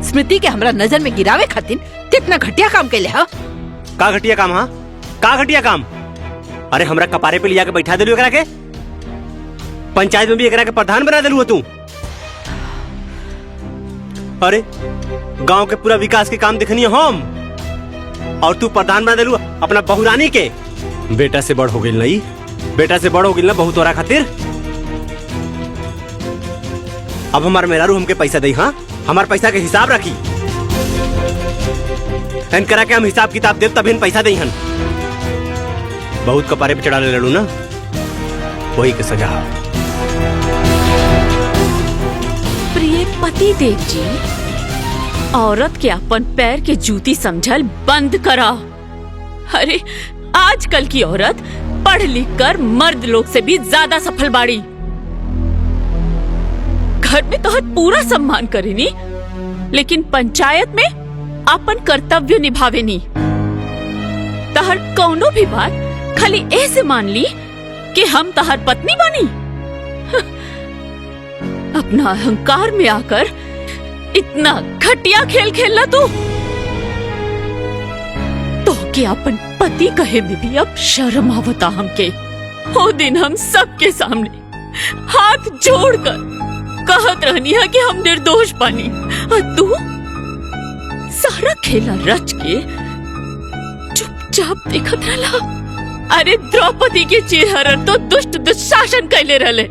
A: स्मृति के हमरा नजर में गिरावे खातिर कितना घटिया काम कैले। हाँ
C: का घटिया काम? हाँ का घटिया काम? अरे हमरा कपारे पे लिया के बैठा दिलू एकरा के, पंचायत में भी एकरा के प्रधान बना दिलू तू। अरे गांव के पूरा विकास के काम देखनी है हम, और तू प्रधान बना दिलू अपना बहुरानी के। बेटा से बड़ हो गई नहीं, बेटा से बड़ हो गई ना बहुत तोरा खातिर। अब हमार मेहरारू हमके पैसा दे। हाँ हमार पैसा के हिसाब रखी, एन करा के हम हिसाब किताब देव तब इन पैसा दे। हन बहुत कपारे पे चढ़ा ले लड़ू ना, वही के सजा।
D: प्रिय पति देव जी, औरत के अपन पैर के जूती समझल बंद करा। अरे आजकल की औरत पढ़ लिख कर मर्द लोग से भी ज्यादा सफल बाड़ी। घर में तो पूरा सम्मान करेनी, लेकिन पंचायत में अपन कर्तव्य निभावेनी। तहर कौनो भी बात खाली ऐसे मान ली कि हम तहर पत्नी बनी। अपना अहंकार में आकर इतना घटिया खेल खेलना तू तो कि अपन पति कहे में भी अब शर्म आवता हमके। वो दिन हम सबके सामने हाथ जोड़कर कहत रहनी है कि हम निर्दोष बनी, और तू सारा खेला रच के चुपचाप देखत रहला। अरे द्रौपदी के चिरहरण तो दुष्ट दुशासन कैले रहले,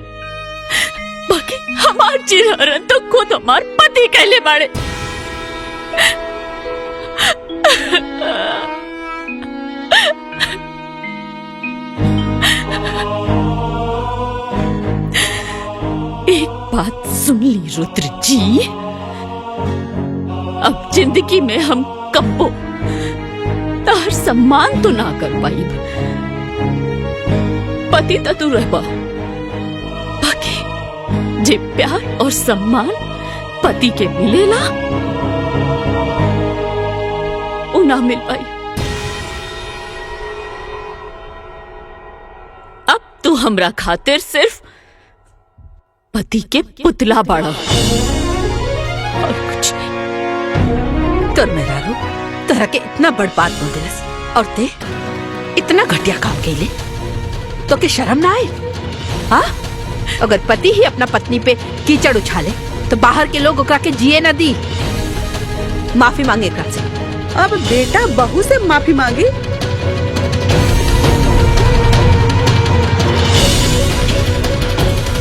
D: बाकी हमार चिरहरण तो खुद हमार पति कैले बाड़े। बात सुन ली रुद्र जी। अब जिंदगी में हम कब्बो तार सम्मान तो ना कर पाई। पति तो तू रहबा, बाकी जे प्यार और सम्मान पति के मिलेला वो ना मिल पाई। अब तू हमरा खातिर सिर्फ पति के पुतला बाड़ा और कुछ नहीं।
A: तोर मेहरारू तोरा के इतना बड़ बात बोल दिलस और ते इतना घटिया काम कैले तो के शर्म ना आए? हाँ, अगर पति ही अपना पत्नी पे कीचड़ उछाले तो बाहर के लोग ओकरा के जिए न दी। माफी मांगे एकरा से।
B: अब बेटा बहू से माफी मांगी?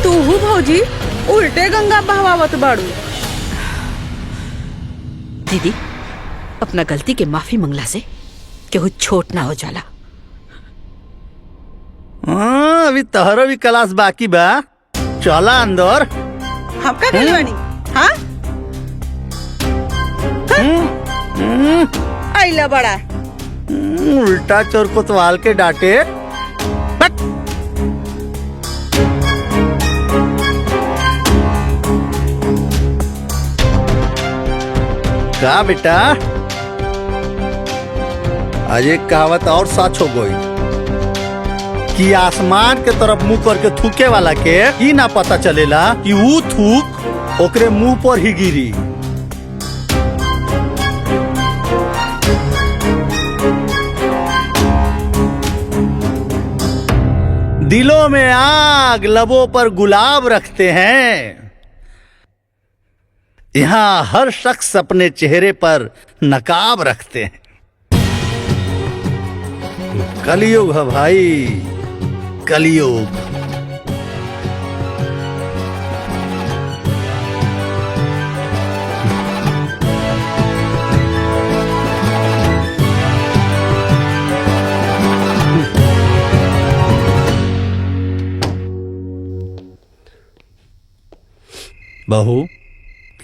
B: तू हूँ भौजी उल्टे गंगा बहवावत बाड़ू।
A: दीदी, अपना गलती के माफी मंगला से केहू छोट ना हो जाला।
E: हाँ, अभी तहरो भी क्लास बाकी बा। चला अंदर।
B: हम का गइल बानी? हाँ? आइला बड़ा
E: उल्टा चोर कोतवाल के डांटे। बट। का बेटा, आज एक कहावत और सच हो गई कि आसमान के तरफ मुंह करके थूके वाला के ई ना पता चलेला कि वो थूक ओकरे मुंह पर ही गिरी। दिलों में आग, लबों पर गुलाब रखते हैं। यहाँ हर शख्स अपने चेहरे पर नकाब रखते हैं। कलयुग है भाई, कलयुग। बहू,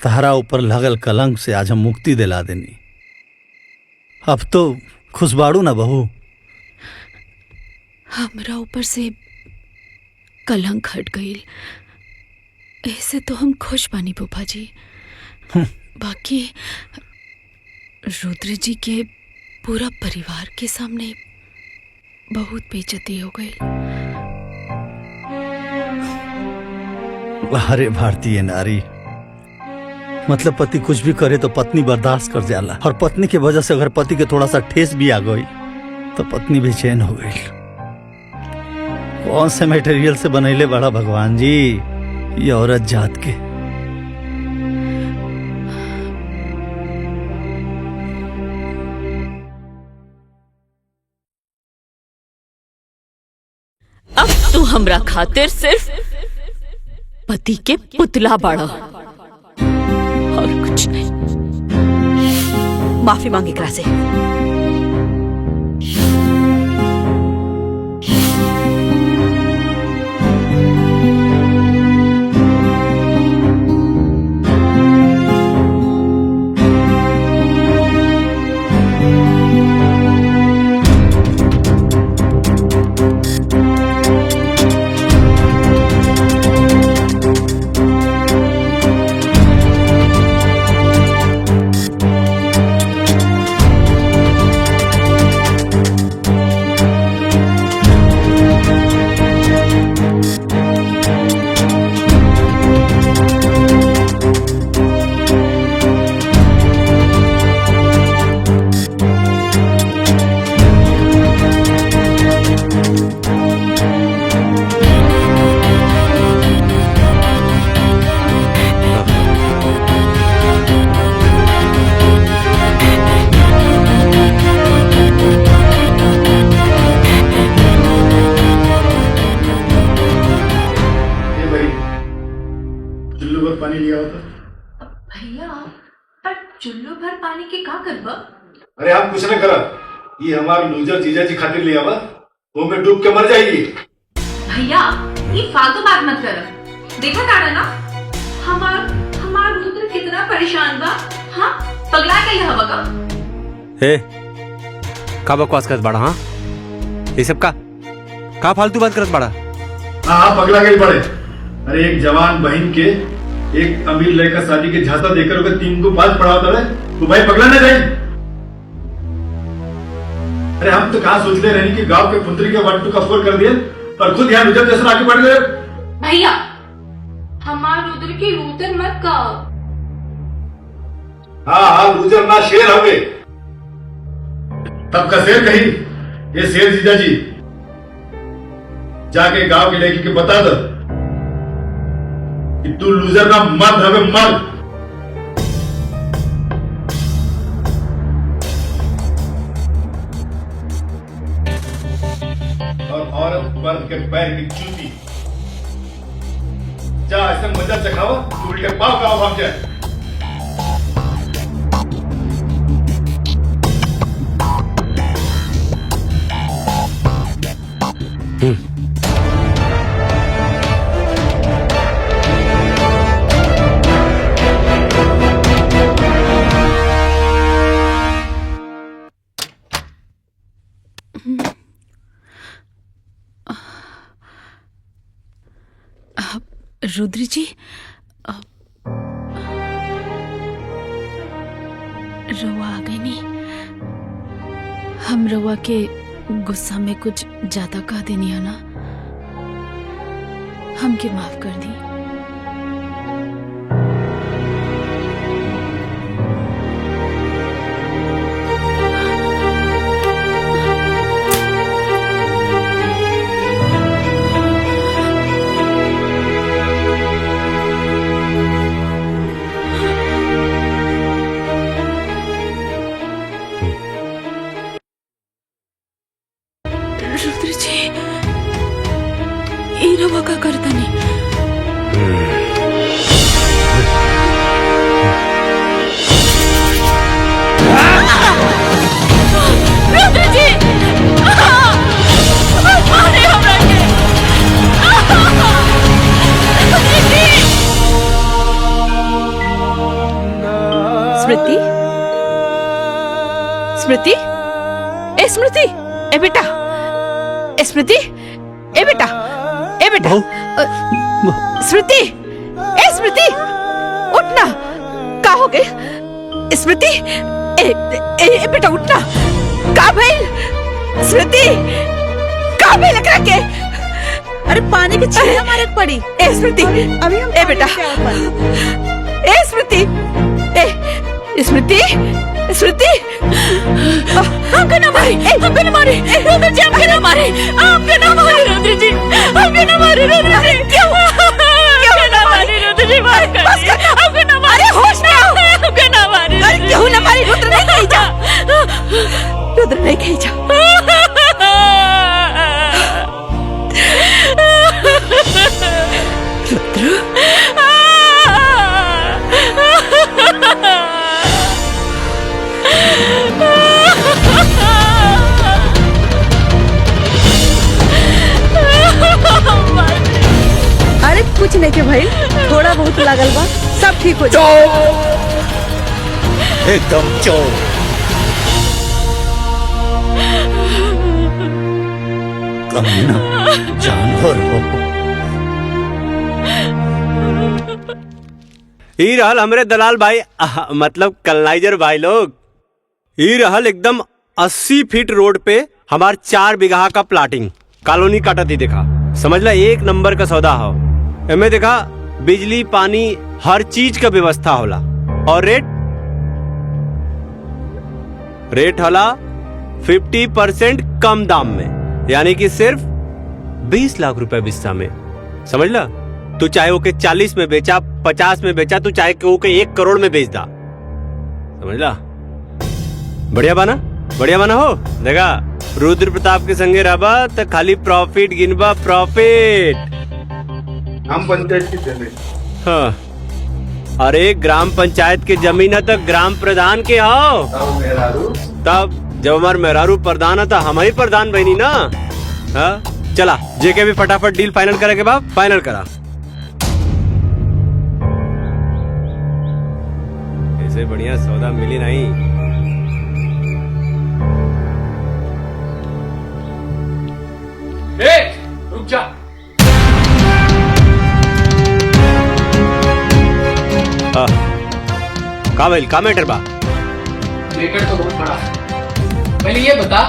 E: तहरा ऊपर लगल कलंक से आज हम मुक्ति दिला देनी। अब तो खुशबाड़ू ना बहू?
D: हमरा ऊपर से कलंक हट गई, ऐसे तो हम खुश बानी फूफा जी। बाकी रुद्र जी के पूरा परिवार के सामने बहुत बेइज्जती हो गई।
E: अरे भारतीय नारी, मतलब पति कुछ भी करे तो पत्नी बर्दाश्त कर जाला, और पत्नी की वजह से अगर पति के थोड़ा सा ठेस भी आ गई तो पत्नी बेचैन हो गई। कौन से मटेरियल से बनैले बड़ा भगवान जी ये औरत जात के।
D: अब तू हमरा खातिर सिर्फ पति के पुतला बाड़ा और कुछ नहीं।
A: माफी मांगे एकरा से।
G: पानी लिया होता
F: भैया, पर चुल्लू भर पानी के का करबा?
G: अरे आप कुछ न करा, ये हमारे लूजर जीजा जी खातिर लिया हुआ, वो में डूब के मर जाएगी।
F: भैया, ये फालतू बात मत करो। देखा ताड़ा ना, परेशान बा? हाँ, पगला गई हवा का?
C: हे का बकवास करत बाड़ा? हाँ ये सब का फालतू बात करत बाड़ा?
G: हाँ पगला गई पड़े। अरे एक जवान बहन के एक अमीर लड़का शादी के झांसा देकर ओके 3 को 5 पढ़ा होता है तो भाई पगला ना जाए। अरे हम तो कहाँ सोचते रहे कि गांव के पुत्री के 1 2 का 4 कर दिए पर खुद यहाँ रुद्र जैसा आगे बढ़ गए।
F: भैया हमार रुद्र की रुद्र मत कहो।
G: हाँ रुद्र ना शेर हवे तब का शेर कही। ये शेर जीजा जी जाके गांव के लड़की के बता दो कि तू लूजर ना मर्द हवे मर्द। और औरत मर्द के पैर की जूती। जा ऐसे मजा चखाओ तू उल्टे पाव का भाग जाए।
D: रुद्र जी रवा आ गई नहीं। हम रवा के गुस्सा में कुछ ज्यादा कह देनी है ना, हमके माफ कर दी। रुद्र जी ये रवा का करता नहीं। रुद्र जी मारे हमरा के।
A: स्मृति स्मृति ए स्मृति ए बेटा ए स्मृति ए बेटा स्मृति ए स्मृति उठना का हो गए स्मृति ए बेटा उठना का भइल स्मृति का भइल एकरा के।
B: अरे पानी की छींटा मारे पड़ी।
A: ए स्मृति
B: अभी हम
A: ए बेटा ए स्मृति ए स्मृति स्मृति हमके ना मारे हमके ना मारे रुद्र जी हमके ना मारे हमके ना मारे रुद्र जी हमके ना मारे रुद्र जी क्यों ना मारे रुद्र जी मार कर हमके ना मारे होश में आओ हमके ना मारे अरे क्यों ना मारे रुद्र नहीं कहीं जा रुद्र नहीं कहीं जा।
B: अरे कुछ नहीं के भाई, थोड़ा बहुत लागल बा, सब ठीक हो जाए।
E: एकदम चोर। कमीना जानवर हो।
C: ई रहल हमरे दलाल भाई मतलब कलनाइजर भाई लोग। ई रहल एकदम 80 फीट रोड पे हमार 4 बीघा का प्लाटिंग कॉलोनी काटा थी। देखा समझ ला 1 नंबर का सौदा हो। एमे देखा बिजली पानी हर चीज का व्यवस्था होला और रेट होला 50% कम दाम में, यानी कि सिर्फ 20 लाख रुपए बिस्सा में। समझ ला तू चाहे ओके 40 में बेचा 50 में बेचा, तू चाहे ओके 1 करोड़ में बेच दा। समझ ला बढ़िया बना हो। देखा रुद्र प्रताप के संगे रहबा तो खाली प्रॉफिट गिनबा प्रॉफिट।
G: हम पंचायत की जमीन।
C: हाँ अरे ग्राम पंचायत के जमीन है तो ग्राम प्रधान के हो। तब जब हमार मेहरारू प्रधान है तो हम ही प्रधान बनी ना। हाँ चला जेके भी फटाफट डील फाइनल करे के बाद फाइनल करा। बढ़िया सौदा मिली नहीं।
H: रुक जा।
C: का भइल, का मैटर बा?
I: मैटर तो बहुत बड़ा है। पहले ये बता,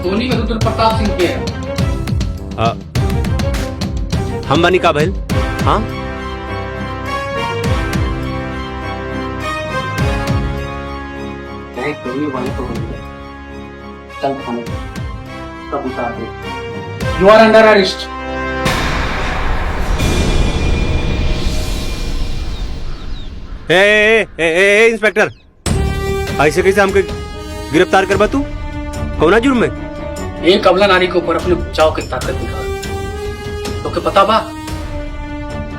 I: धोनी में रुद्र प्रताप सिंह के है।
C: हम बनी का भइल? हाँ
I: चल खाने तब उतार दे। You are under arrest.
C: Inspector, ऐसे कैसे हमके गिरफ्तार करबा तू? कौना जुर्म में?
I: एक अबला नारी के ऊपर अपने बचाव की ताकत दिखा। तो के पता बा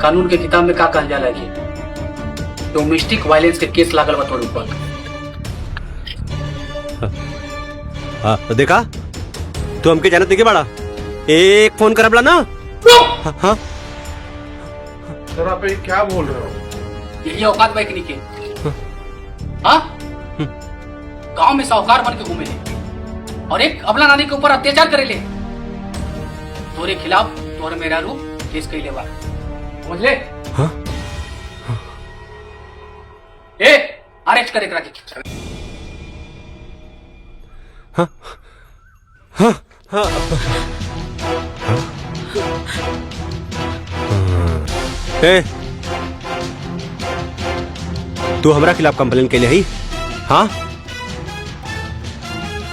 I: कानून के किताब में का कहल जाला कि डोमेस्टिक वायलेंस के केस लागल बा तोर ऊपर।
C: हाँ देखा, तू हमके जानत नहीं बड़ा। एक फोन करबला ना। हाँ
G: सर आप ये क्या बोल रहे हो?
I: यही औकात बैकनी के। हाँ गांव में साहूकार बन के घूमे ले और एक अबला नानी के ऊपर अत्याचार करे ले। तोरे खिलाफ तोर मेरा रूप केस कैले बा, समझ ले?
C: हाँ?
I: ए अरेस्ट करे करा के।
C: हाँ हाँ हाँ ए, तू हमरा खिलाफ कंप्लेन के लिए ही? हाँ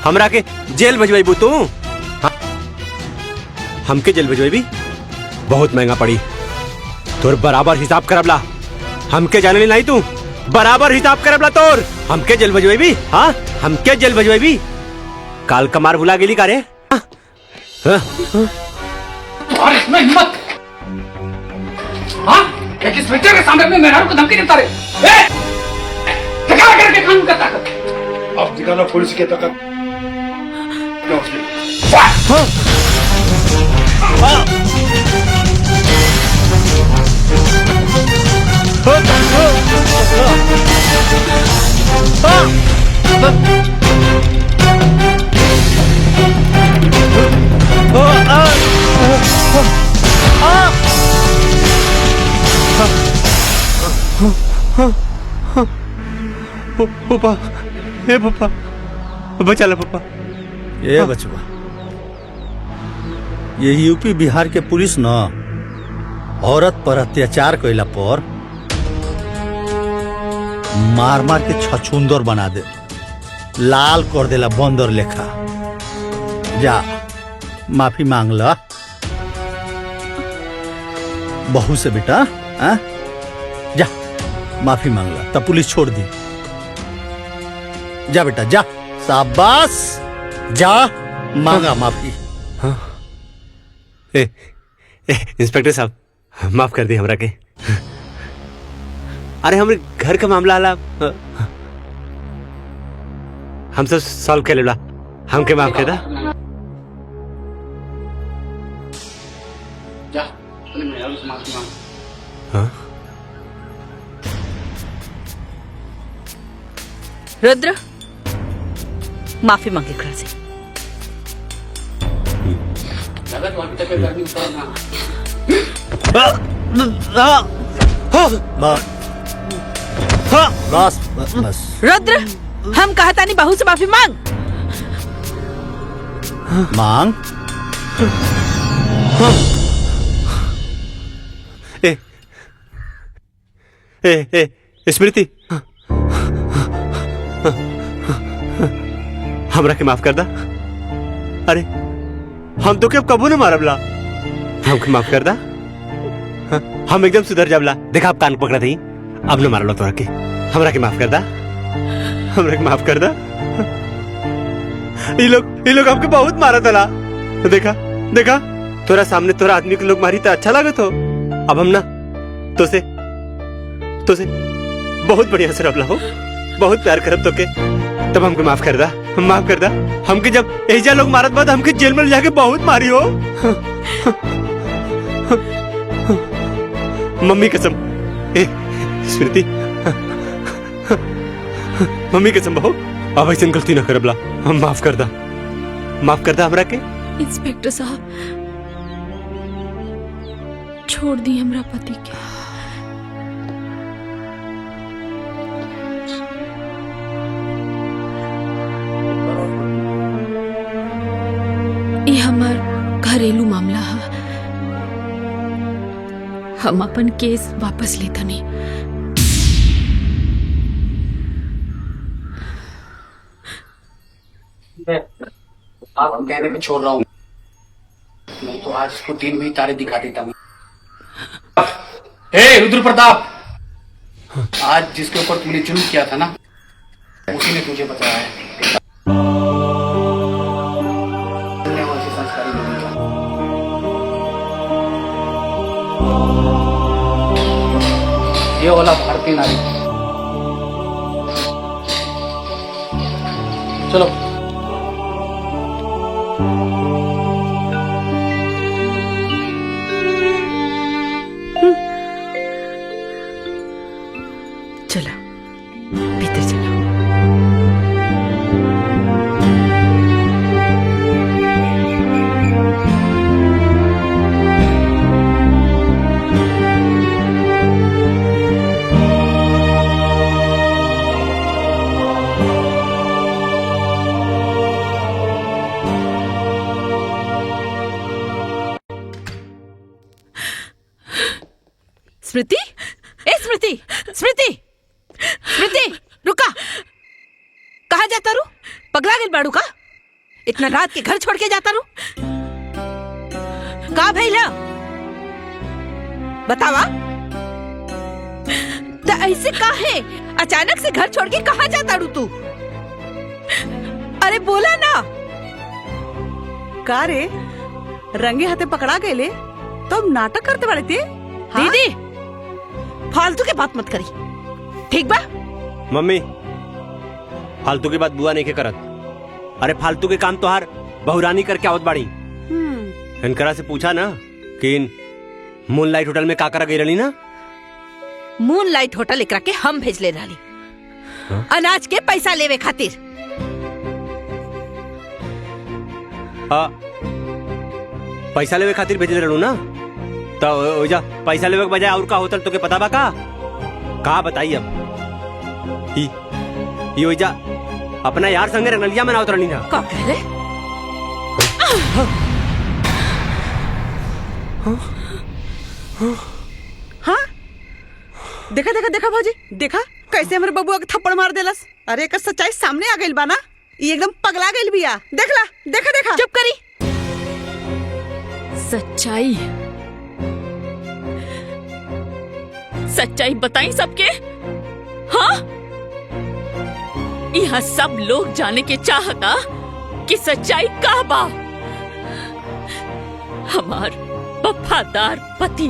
C: हमरा के जेल भेजवाई तू? हाँ? हमके जेल भेजवाई बहुत महंगा पड़ी। तोर बराबर हिसाब करबला। हमके जाने नहीं तू बराबर हिसाब करबला तोर। हमके जेल भेजवाई। हाँ हमके जेल भेजवाई। काल कमार भुला गेली का रे?
I: और इसमें हिम्मत, हाँ एक इंस्पेक्टर के सामने में मेहरारू को धमकी देता रहे। दिखा करके कानून का ताकत।
G: अब दिखाना पुलिस की ताकत।
C: पापा, ए पापा, बचा ला पापा।
E: ये बचवा, ये यूपी बिहार के पुलिस न औरत पर अत्याचार कैला पर मार मार के छछूंदर बना दे, लाल कर देला बंदर लेखा। जा माफी मांग ला बहू से बेटा। आ? जा माफी मांग ला, तब पुलिस छोड़ दी। जा बेटा जा, शाबाश, जा मांगा माफी।
C: हाँ? इंस्पेक्टर साहब माफ कर दी हमरा के। अरे हमरे घर का मामला आला, हम सब सॉल्व कर लेला। हमके माफ कर दा।
I: जा अपने मेहरारू से माफी मांग।
C: हाँ?
A: रुद्र माफी मांगे घर से।
I: अगर तू अभी तक गर्मी उतर ना।
E: बस बस बस।
A: रुद्र हम कहता नहीं बहू से माफी मांग।
E: मांग।
C: ए, स्मृति, हमरा के माफ कर दा। अरे हम तो कब कबू न मारबला। हमके माफ कर दा। हम एकदम सुधर जाबला। देखा आप कान पकड़ा थी, अब न मारलो तोरा के। हमरा के माफ कर दा। हमरा के माफ कर दा। ये लोग हमके बहुत मारा तला। देखा देखा, तोरा सामने तोरा आदमी के लोग मारी तो अच्छा लागत हो। अब हम ना तो से बहुत बढ़िया से रबला हो, बहुत प्यार करब तो के। तब हमको माफ कर दा, माफ कर दा। हमके जब एजा लोग मारत बाद हमके जेल में जाके बहुत मारी हो। मम्मी कसम। ए स्मृति, मम्मी के संभव अब ऐसे गलती ना करबला, हम माफ कर दा हमरा के।
D: इंस्पेक्टर साहब, छोड़ दी हमरा पति के। ये हमार घरेलू मामला है, हम अपन केस वापस लेता नहीं।
I: आप कहने पे छोड़ रहा हूँ, नहीं तो आज इसको दिन में ही तारे दिखा देता हूँ। हे रुद्र प्रताप, आज जिसके ऊपर तुमने जुल्म किया था ना, उसी ने तुझे बताया है। वैसे संस्कारी नहीं था। ये वाला भारतीय नारी। चलो
A: चला भीतर चला। स्मृति, ए स्मृति, स्मृति, स्मृति, रुका। कहाँ जाता रू? पगला गेल बाड़ू का? इतना रात के घर छोड़ के जाता रू? का भइला? बतावा। तो ऐसे काहे अचानक से घर छोड़ के कहाँ जाता रू तू? अरे बोला ना।
B: का रे, रंगे हाथे पकड़ा गए तो नाटक करते बड़े थे। हाँ?
A: दीदी, फालतू के बात मत करी, ठीक बा?
C: मम्मी, फालतू की बात बुआ नहीं के करत। अरे फालतू के काम तोहार बहुरानी करके आवत बाड़ी। इनकरा से पूछा ना कि इन मूनलाइट होटल में का करा गई रही ना?
A: मूनलाइट होटल एकरा के हम भेजले रहली, अनाज के पैसा लेवे खातिर।
C: पैसा लेवे खातिर भेजले रहू ना? तो ओजा पैसा लेवे के बजाय और का होतल तोके पता बा का बताई अब? ये ओजा अपना यार संगे रंगलिया मनावत रहनी ना।
A: का कह रहे?
B: हाँ, देखा देखा देखा भौजी, देखा कैसे हमारे बबुआ के थप्पड़ मार देलस। अरे एक सच्चाई सामने आ गई बा ना, ये एकदम पगला गई बिया। देखला, देखा देखा।
A: चुप करी।
D: सच्चाई बताई सबके। हाँ, यहाँ सब लोग जाने के चाहता कि सच्चाई का बा। हमार वफादार पति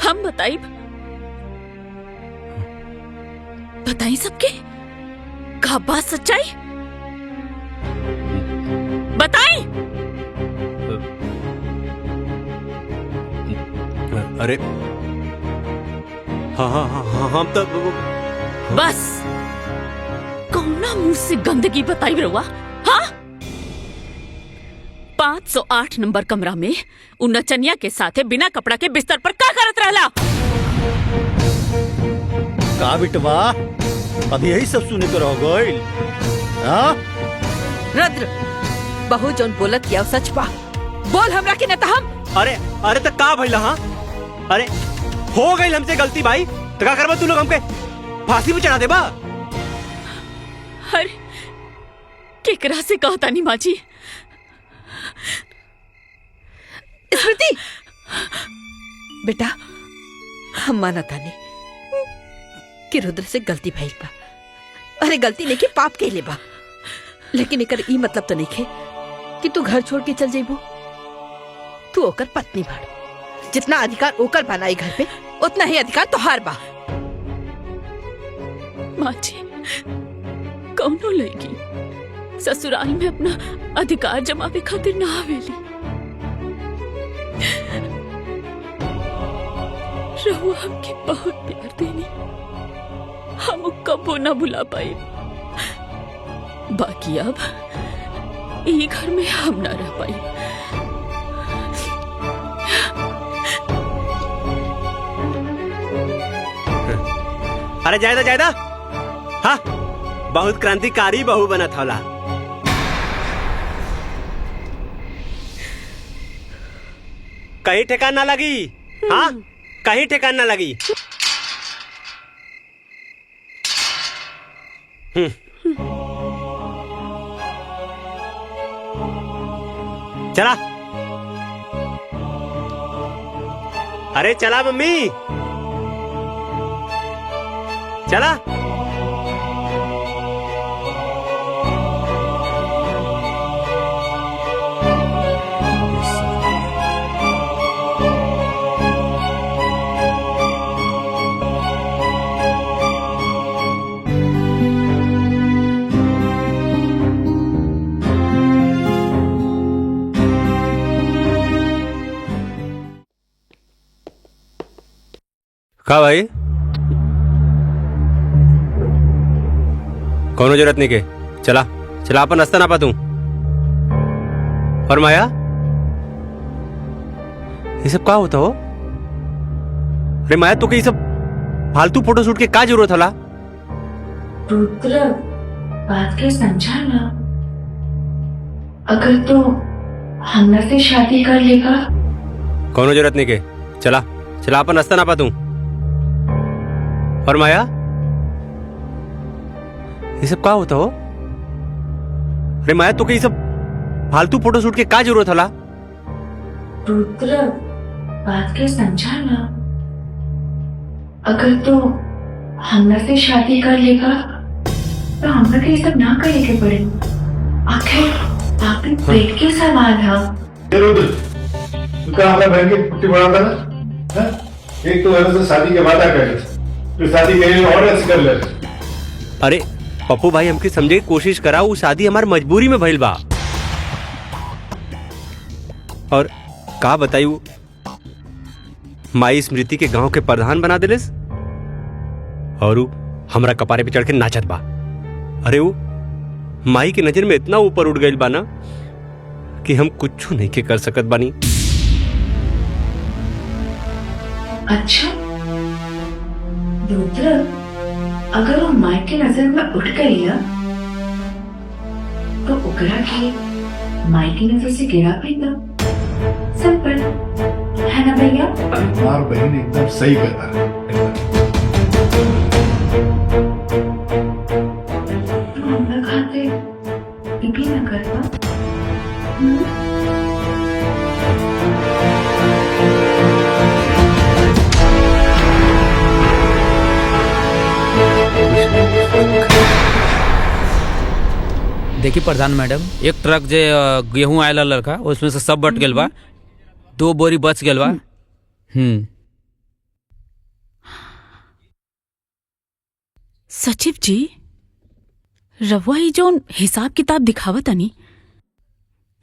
D: हम बताई सबके का बा सच्चाई? बताई।
C: अरे हाँ, हम तो
D: बस कौना मुंह से गंदगी बताई रहुआ? हाँ, 508 नंबर कमरा में उन नचनिया के साथे बिना कपड़ा के बिस्तर पर का करत रहला?
E: का बिटवा, अब यही सब सुने के रह गइल? हाँ?
A: रुद्र, बहू जोन बोलत किया सच बा। बोल हमरा के न त हम।
C: अरे तो का भइला? हाँ, अरे हो गई हमसे गलती भाई, तो का करबा? तू लोग हमके फांसी पे चढ़ा देबा?
D: अरे केकरा से कहता नहीं माँ जी?
A: स्मृति, बेटा हम मानता नहीं कि रुद्र से गलती भइल बा। अरे गलती नहीं कि पाप के ले बा, लेकिन एकर ई मतलब तो नहीं है कि तू घर छोड़ के चल जाइबो। तू ओकर पत्नी बाड़, जितना अधिकार ओकर बनाई घर पे, उतना ही अधिकार तोहार बा।
D: माँ जी, कौनो लड़की ससुराल में अपना अधिकार जमावे खातिर ना आवेली। रहुआ हमके बहुत प्यार देनी, हम कबो ना भुला पाए। बाकी अब ये घर में हम ना रह पाए।
C: अरे जायदा जायदा, हाँ बहुत क्रांतिकारी बहू बना था। कहीं ठेकान ना लगी, हाँ कहीं ठेकान ना लगी। चला, अरे चला मम्मी, चला। का भाई, कोनो जरूरत नहीं के, चला चला अपन रास्ता ना पातू। और माया, ये सब का होता हो? अरे माया, तो ये सब फालतू फोटो शूट के का जरूरत हला?
F: रुद्र, बात के समझा ना। अगर तो हमने से शादी कर लेगा।
C: कोनो जरूरत नहीं के, चला चला अपन रास्ता ना पातू। और माया, ये सब का होता हो? अरे माया, तो ये सब फालतू फोटो शूट के का जरूरत हला?
F: रुद्र, बात के समझा ना। अगर तो हमने से शादी कर लेगा तो हमने के ये सब ना करे के पड़े। आखिर आपके पेट के सवाल है।
G: रुद्र, तू क्या हमारे बहन की पुट्टी बनाता ना? हाँ? एक तो मेरे से शादी के वादा कर ले, तो शादी के और ऐसे कर ले।
C: अरे पप्पू भाई, हमके समझे की कोशिश करा, वो शादी हमार मजबूरी में भइल बा। और का बतायू, माई स्मृति के गांव के प्रधान बना दिलेस और हमरा कपारे पे चढ़ के नाचत बा। अरे वो माई की नजर में इतना ऊपर उठ गइल बा ना कि हम कुछ नहीं के कर सकत बानी।
F: अच्छा रुद्र, अगर वो माइक की नजर में उठ गई ना तो उकरा के माइक की नजर से गिरा देगा। सिंपल है ना भैया?
G: हमार बहन एकदम सही कहता है।
F: तो हम लोग खाते भी ना करता।
H: देखी प्रधान मैडम, एक ट्रक जे गेहूं आयल लड़का, उसमें से सब बट गेल बा, 2 बोरी बच गेल बा।
D: सचिव जी, रवा ई जोन हिसाब किताब दिखावत आनी,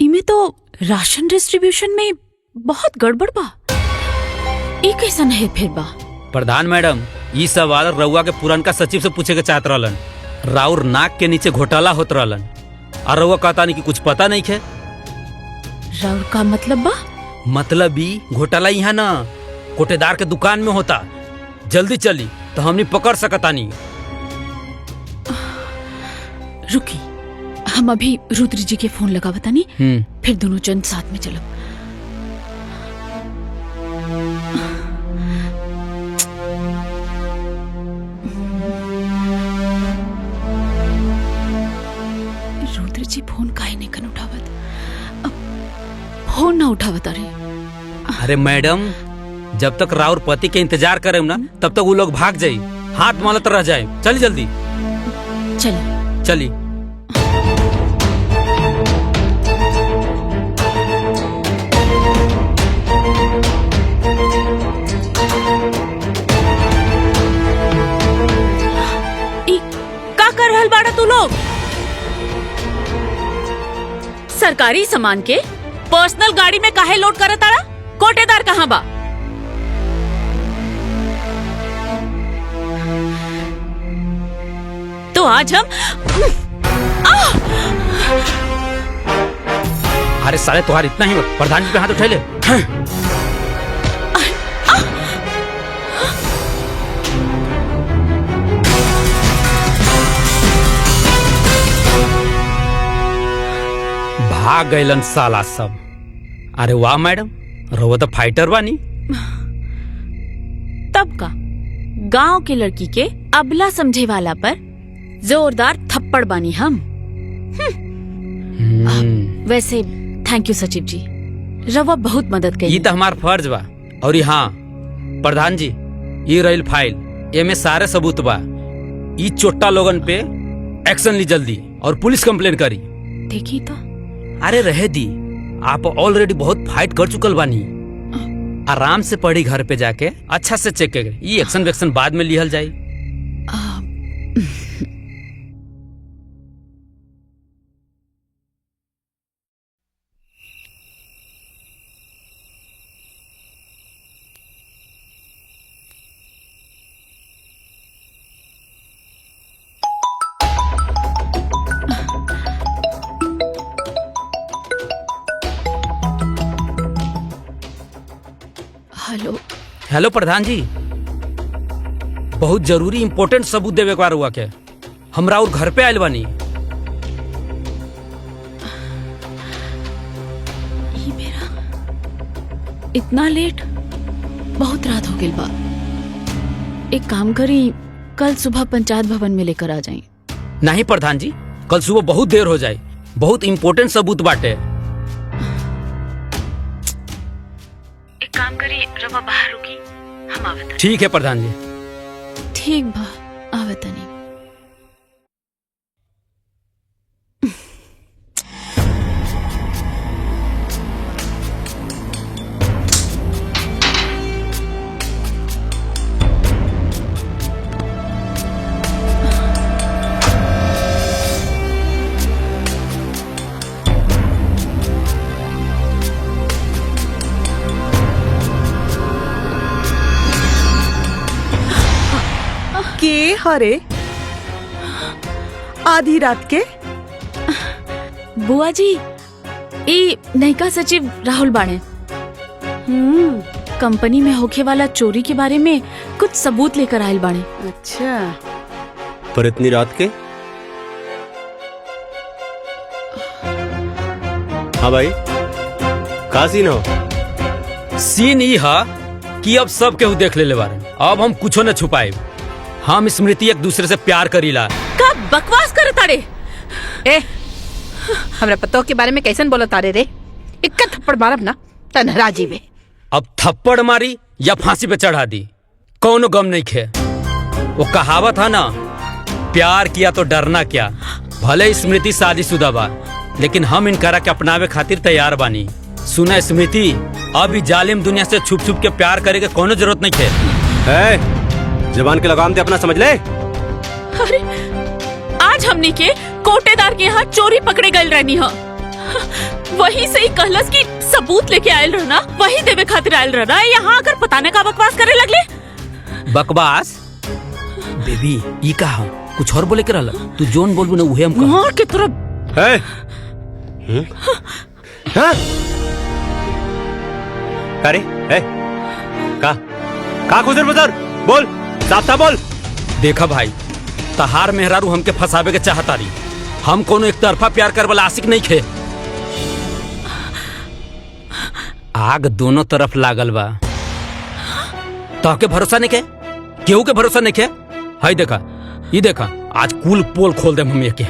D: इमे तो राशन डिस्ट्रीब्यूशन में बहुत गड़बड़ बा। ई कैसन है फिर बा?
H: प्रधान मैडम, ये सवाल रउआ के पुरनका सचिव से पूछे के चाहत रहलन। राउर नाक के नीचे घोटाला होत रहलन और रउआ कहता नहीं कि कुछ पता नहीं है।
D: राउर का मतलब बा?
H: मतलब ही घोटाला यहाँ ना कोटेदार के दुकान में होता। जल्दी चली तो हमने पकड़ सकता नहीं।
D: रुकी, हम अभी रुद्र जी के फोन लगा बतानी, फिर दोनों जन साथ में चलो। रुद्र जी फोन काहे नहीं कन उठावत? अब फोन ना उठावत।
H: अरे मैडम, जब तक राउर पति के इंतजार करे ना तब तक वो लोग भाग जाये, हाथ मालत रह जाए। चली जल्दी
D: चली
H: चली।
D: का कर रहल बाड़ा तू लोग? सरकारी सामान के पर्सनल गाड़ी में काहे लोड करत तारा? कोटेदार कहाँ बा? तो आज हम
H: अरे साले तुम्हारा इतना ही प्रधान जी पे हाथ उठा ले। भाग गइलन साला सब। अरे वाह मैडम, रहो तो फाइटर बानी।
D: तब का गांव के लड़की के अबला समझे वाला पर जोरदार थप्पड़ बानी हम। वैसे थैंक यू सचिव जी, रवा बहुत मदद
H: ये
D: करी।
H: तो हमार फर्ज बा। और हाँ प्रधान जी, ये रही फाइल, एमे सारे सबूत बा। ये चोट्टा लोगन पे एक्शन ली जल्दी और पुलिस कंप्लेन करी।
D: देखी तो
H: अरे रहे दी, आप ऑलरेडी बहुत फाइट कर चुकल बानी। आराम से पढ़ी घर पे जाके अच्छा से चेक कर, ये एक्शन वेक्शन बाद में लिहल जाई।
D: हेलो
H: हेलो प्रधान जी, बहुत जरूरी इंपॉर्टेंट सबूत देवे के हुआ के हमरा और घर पे आयल बानी।
D: ये मेरा इतना लेट, बहुत रात हो गई बा। एक काम करी, कल सुबह पंचायत भवन में लेकर आ जाए।
H: नहीं प्रधान जी, कल सुबह बहुत देर हो जाए, बहुत इंपॉर्टेंट सबूत बाटे।
D: एक काम करी, रवा बाहर रुकी, हम आवत।
H: ठीक है प्रधान जी।
D: ठीक बा, आवत नहीं।
B: के हरे आधी रात के?
D: बुआ जी, ई नयका सचिव राहुल बाणे। कंपनी में होखे वाला चोरी के बारे में कुछ सबूत लेकर आयल बाणे।
B: अच्छा,
C: पर इतनी रात के? हाँ भाई, का सीन हो?
H: सीन ई हा कि अब सब केहू देख ले बारे। अब हम कुछो न छुपाए। हम स्मृति एक दूसरे से प्यार करीला।
D: का बकवास करे ताड़े?
A: ए, हमरा पतो के बारे में कैसन बोला तारे रे? इक्का थप्पड़ मारब ना तनहरा जीवे।
H: अब थप्पड़ मारी या फांसी पे चढ़ा दी, कौनो गम नहीं खे। वो कहावत है ना, प्यार किया तो डरना क्या। भले स्मृति शादीशुदा बा, लेकिन हम इनकरा के अपनावे खातिर तैयार बानी। सुना स्मृति, अब इस जालिम दुनिया से छुप छुप के प्यार करे के कोनो जरूरत नहीं खे।
C: जबान के लगाम दे अपना, समझ ले।
D: अरे आज हमने के कोटेदार के यहाँ चोरी पकड़े गए रहनी है। वहीं से ही कहलस की सबूत लेके आयल रहना, वही देवे खातिर आयल रहना। यहाँ आकर पता न का बकवास करे लगले।
H: बकवास बेबी, ई कहा कुछ और बोले के रहला। तू जोन बोलबू ना उहे हम कहा।
D: मार के तरफ
C: अरे का गुजर बजर बोल, साफ साफ बोल।
H: देखा भाई, तहार मेहरारू हमके फंसावे के चाहता रही। हम कोनो एक तरफा प्यार कर वाला आशिक नहीं खे। आग दोनों तरफ लागल बा। तोहके भरोसा नहीं के, केहू के भरोसा नहीं के। हाय देखा, ये देखा, आज कुल पोल खोल दे मम्मी के।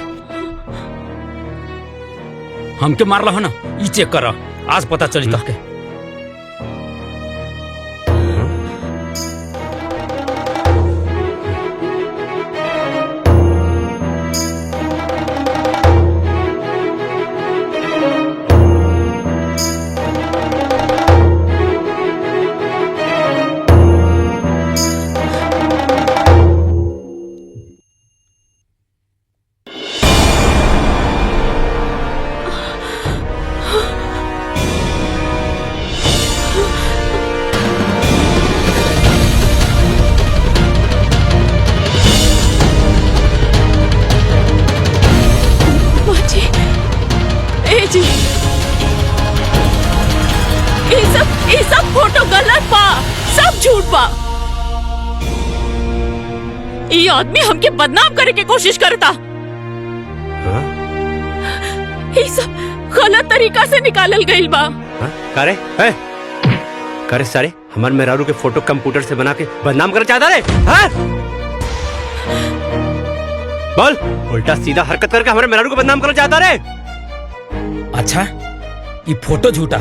H: हमके मारला हो ना, ये चेक कर, आज पता चली तोहके।
D: झूठ बा। ये आदमी हमके बदनाम करे के कोशिश करता। ये सब गलत तरीका से निकालल गइल बा।
C: करे करे सारे हमार मेहरारू के फोटो कंप्यूटर से बना के बदनाम कर चाहता रे। बोल, उल्टा सीधा हरकत करके हमारे मेहरारू को बदनाम कर चाहता रे।
H: अच्छा, ये फोटो झूठा,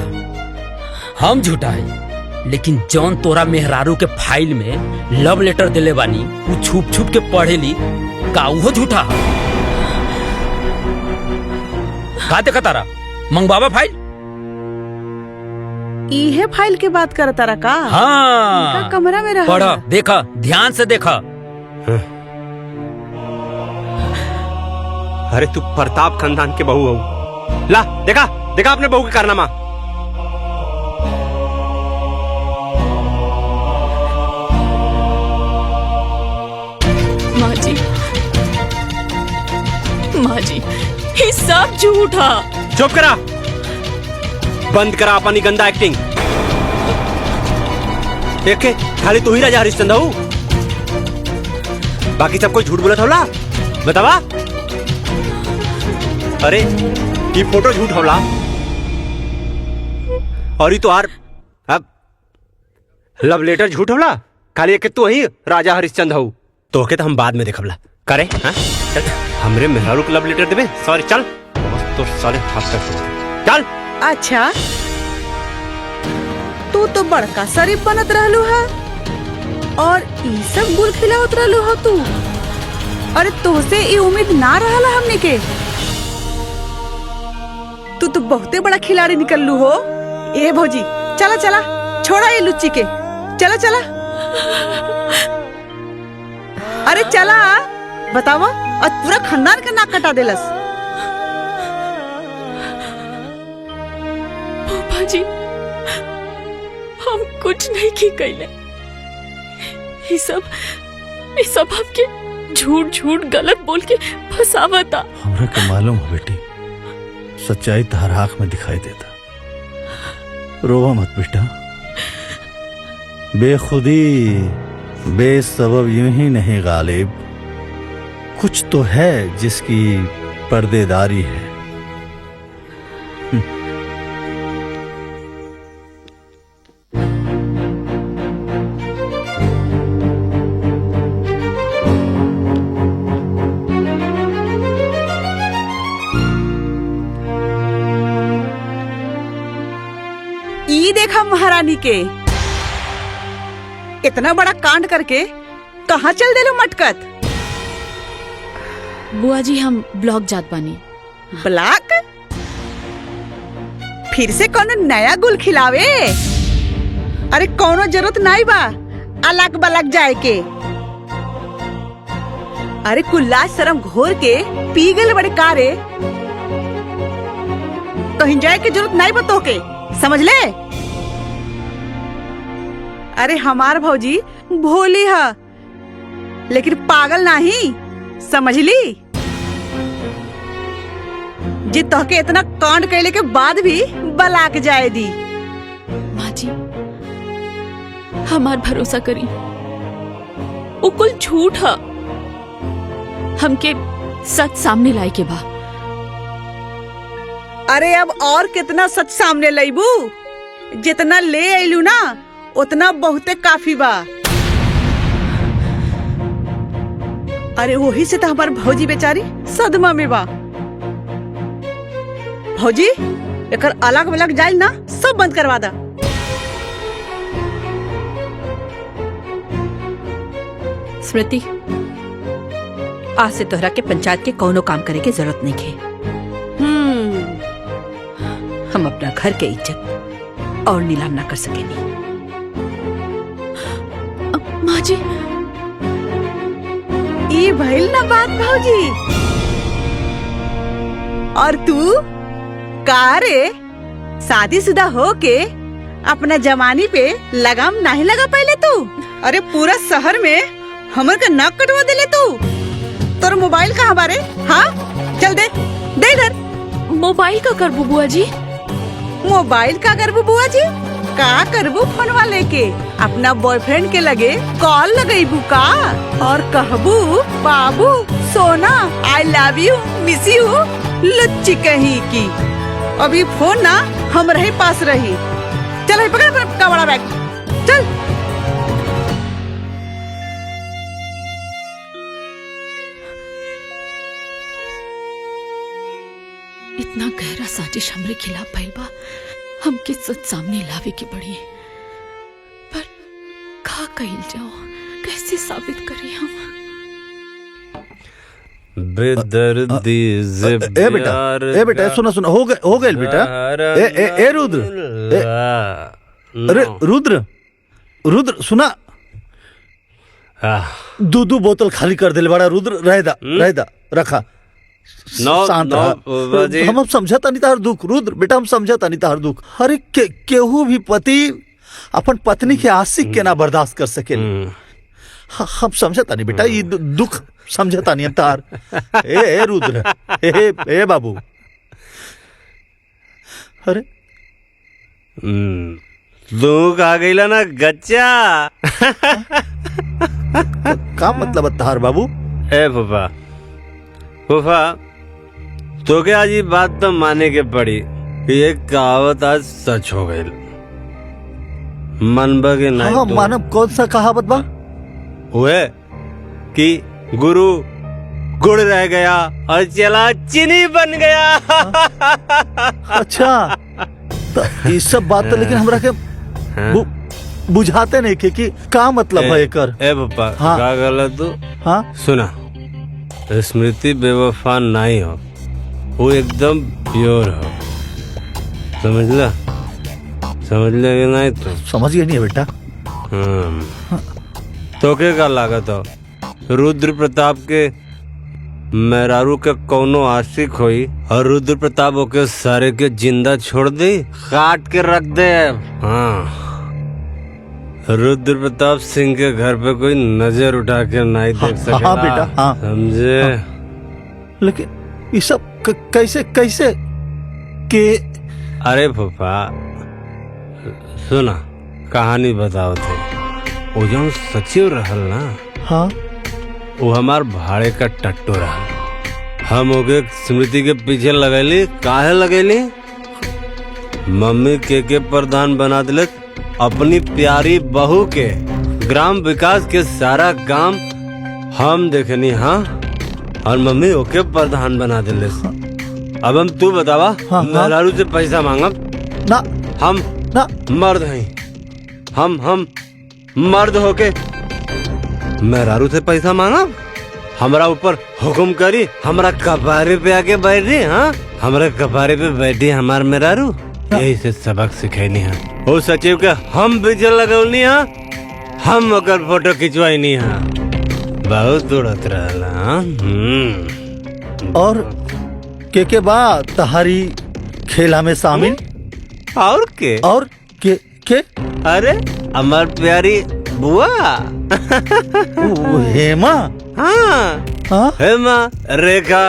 H: हम झूठा है, लेकिन जौन तोरा मेहरारू के फाइल में लव लेटर दिले बानी वो छुप छुप के पढ़ेली का वो झूठा? का देखा तारा मंगवावा फाइल?
B: इहे फाइल के बात करता रहा का?
H: हाँ,
B: इनका कमरा में रहा।
H: पढ़ा, देखा, ध्यान से देखा।
C: अरे तू प्रताप खानदान के बहू हो। ला देखा देखा अपने बहू के कारनामा।
D: माँ जी, ये सब झूठा।
C: चुप करा, बंद करा अपनी गंदा एक्टिंग। देखे खाली तू ही राजा हरिश्चंद्र हो, बाकी सब कोई झूठ बोला था। बतावा। अरे ये फोटो झूठ होला और ये तो अब लव लेटर झूठ होला। खाली एक तू ही राजा हरिश्चंद्र हो, तो के तो हम बाद में देखबला करे। हाँ चल, हमरे मेहरारू को लव लेटर देबे। सॉरी चल, तो साले हाथ कर चल।
B: अच्छा, तू तो बड़का शरीफ बनत रहलू है और ई सब गुल खिलावत रहलू है तू। अरे तोसे ये उम्मीद ना रहला हमने के। तू तो बहुते बड़ा खिलाड़ी निकललू हो। ए भौजी, चला चला, छोड़ा ये लुच्ची के, चला चला। अरे चला, बतावा, आज पूरा खानदान का नाक कटा देलस।
D: पापा जी, हम कुछ नहीं की कैले। ये सब आपके झूठ झूठ गलत बोल के फसावता।
E: हमरा के मालूम है बेटी, सच्चाई तहर आँख में दिखाई देता। रोवा मत बेटा, बेखुदी बेसबब यूं ही नहीं गालिब, कुछ तो है जिसकी पर्देदारी है।
B: ई देखा महारानी के, इतना बड़ा कांड करके कहाँ चल देलो मटकत?
D: बुआ जी, हम ब्लॉक जात बानी।
B: ब्लॉक? फिर से कोनो नया गुल खिलावे? अरे कोनो जरूरत नहीं बा अलग बलग जाए के। अरे कुल्ला शर्म घोर के पी गल बड़े कारे, कहीं जाए के जरूरत नहीं बतो के, समझ ले। अरे हमार भौजी भोली है लेकिन पागल नहीं, समझ ली। जी तोहके इतना कांड कैले के बाद भी बलाक जाए दी।
D: माँ जी, हमार भरोसा करी, वो कुल झूठ है। हमके सच सामने लाई के बा।
B: अरे अब और कितना सच सामने लाइबू? जितना ले आइलू ना उतना बहुते काफी बा। अरे वही से तो हमार भौजी बेचारी सदमा में बा। भौजी, एकर अलग अलग जाइल ना सब बंद करवा दा।
A: स्मृति, आज से तोहरा के पंचायत के कोनो काम करे के जरूरत नहीं है। हम अपना घर के इज्जत और नीलाम ना कर सकेनी।
D: माँ जी,
B: ये भइल ना बात भौजी। और तू का रे, शादीशुदा हो के अपना जवानी पे लगाम नहीं लगा पहले तू? अरे पूरा शहर में हमर का नाक कटवा देले तू। तोर मोबाइल कहाँ बारे? हाँ चल दे, दे इधर।
D: मोबाइल का कर बुआ जी?
B: मोबाइल का कर बुआ जी? का करबू फोनवा लेके अपना बॉयफ्रेंड के लगे कॉल लगेबू का और कहबू बाबू सोना I love you miss you लुच्ची कहीं की। अभी फोन ना हम रहे पास रही। चल पकड़ अपना बड़ा बैग चल।
D: इतना गहरा साजिश हमरे खिलाफ भइल बा, हमके सच सामने लावे के पड़ी। पर का कइल जाओ, कैसे साबित करी हम?
C: बेदर्दी से
E: ए बेटा सुना हो गए बेटा। ए रुद्र, अरे रुद्र सुना, दो बोतल खाली कर दिल बड़ा रुद्र। रह दा रखा। शांत रहा। हम समझता नहीं तार दुख रुद्र बेटा, हम समझता नहीं तार दुख। अरे केहू भी पति अपन पत्नी के आशिक के ना बर्दाश्त कर सके। हम समझता नहीं बेटा, ये दुख समझता नहीं तार। ए रुद्र, ए बाबू, अरे
C: दुख आ गईला ना गच्चा।
E: का मतलब है तार बाबू?
C: ए फूफा तो क्या आज ये बात तो माने के पड़ी, ये कहावत आज सच हो गई। मनबा के नहीं
E: हाँ,
C: तो
E: मानव कौन सा कहावत बा?
C: हुए कि गुरु गुड़ रह गया और चला चीनी बन गया।
E: अच्छा, तो ये सब बात तो लेकिन हमरा के बुझाते नहीं कि का मतलब है एकर।
C: ए पप्पा
E: हाँ।
C: का गलत तू?
E: हाँ
C: सुना, स्मृति बेवफा नहीं हो, वो एकदम प्योर हो। समझ ले कि नहीं तो?
E: समझ गया नहीं है बेटा।
C: तो क्या लागत हो रुद्र प्रताप के मेहरारू के कौनो आशिक होई और रुद्र प्रताप ओके सारे के जिंदा छोड़ दे, काट के रख दे। हाँ, रुद्र प्रताप सिंह के घर पे कोई नजर उठा के नहीं देख सकेला।
E: हाँ बेटा, हाँ
C: समझे?
E: लेकिन ये सब कैसे के?
C: अरे फूफा सुना, कहानी बताओ थे। वो जो सचिव रहल ना,
E: हाँ,
C: वो हमार भाड़े का टट्टू रहा। हम ओके स्मृति के पीछे लगैली। काहे लगैली? मम्मी के प्रधान बना दिले अपनी प्यारी बहू के। ग्राम विकास के सारा काम हम देखनी। हाँ, और मम्मी ओके प्रधान बना दिले। अब हम तू बतावा,
E: हाँ,
C: मेहरारू से पैसा मांगब
E: ना?
C: हम
E: ना
C: मर्द हैं, हम मर्द होके मेहरारू से पैसा मांगब? हमरा ऊपर हुक्म करी, हमरा कपारे पे आके बैठी। हाँ, हमरा कपारे पे बैठी हमार मेहरारू। यही से सबक सिखैनी है। ओ सचिव के हम पीछे लगौनी है, हम ओकर फोटो खिंचवाईनी है। बहुत उड़त रहला।
E: और के बाद तहारी खेला में शामिल?
C: और के
E: अरे
C: हमार प्यारी बुआ।
E: हेमा।
C: हाँ, हेमा, रेखा,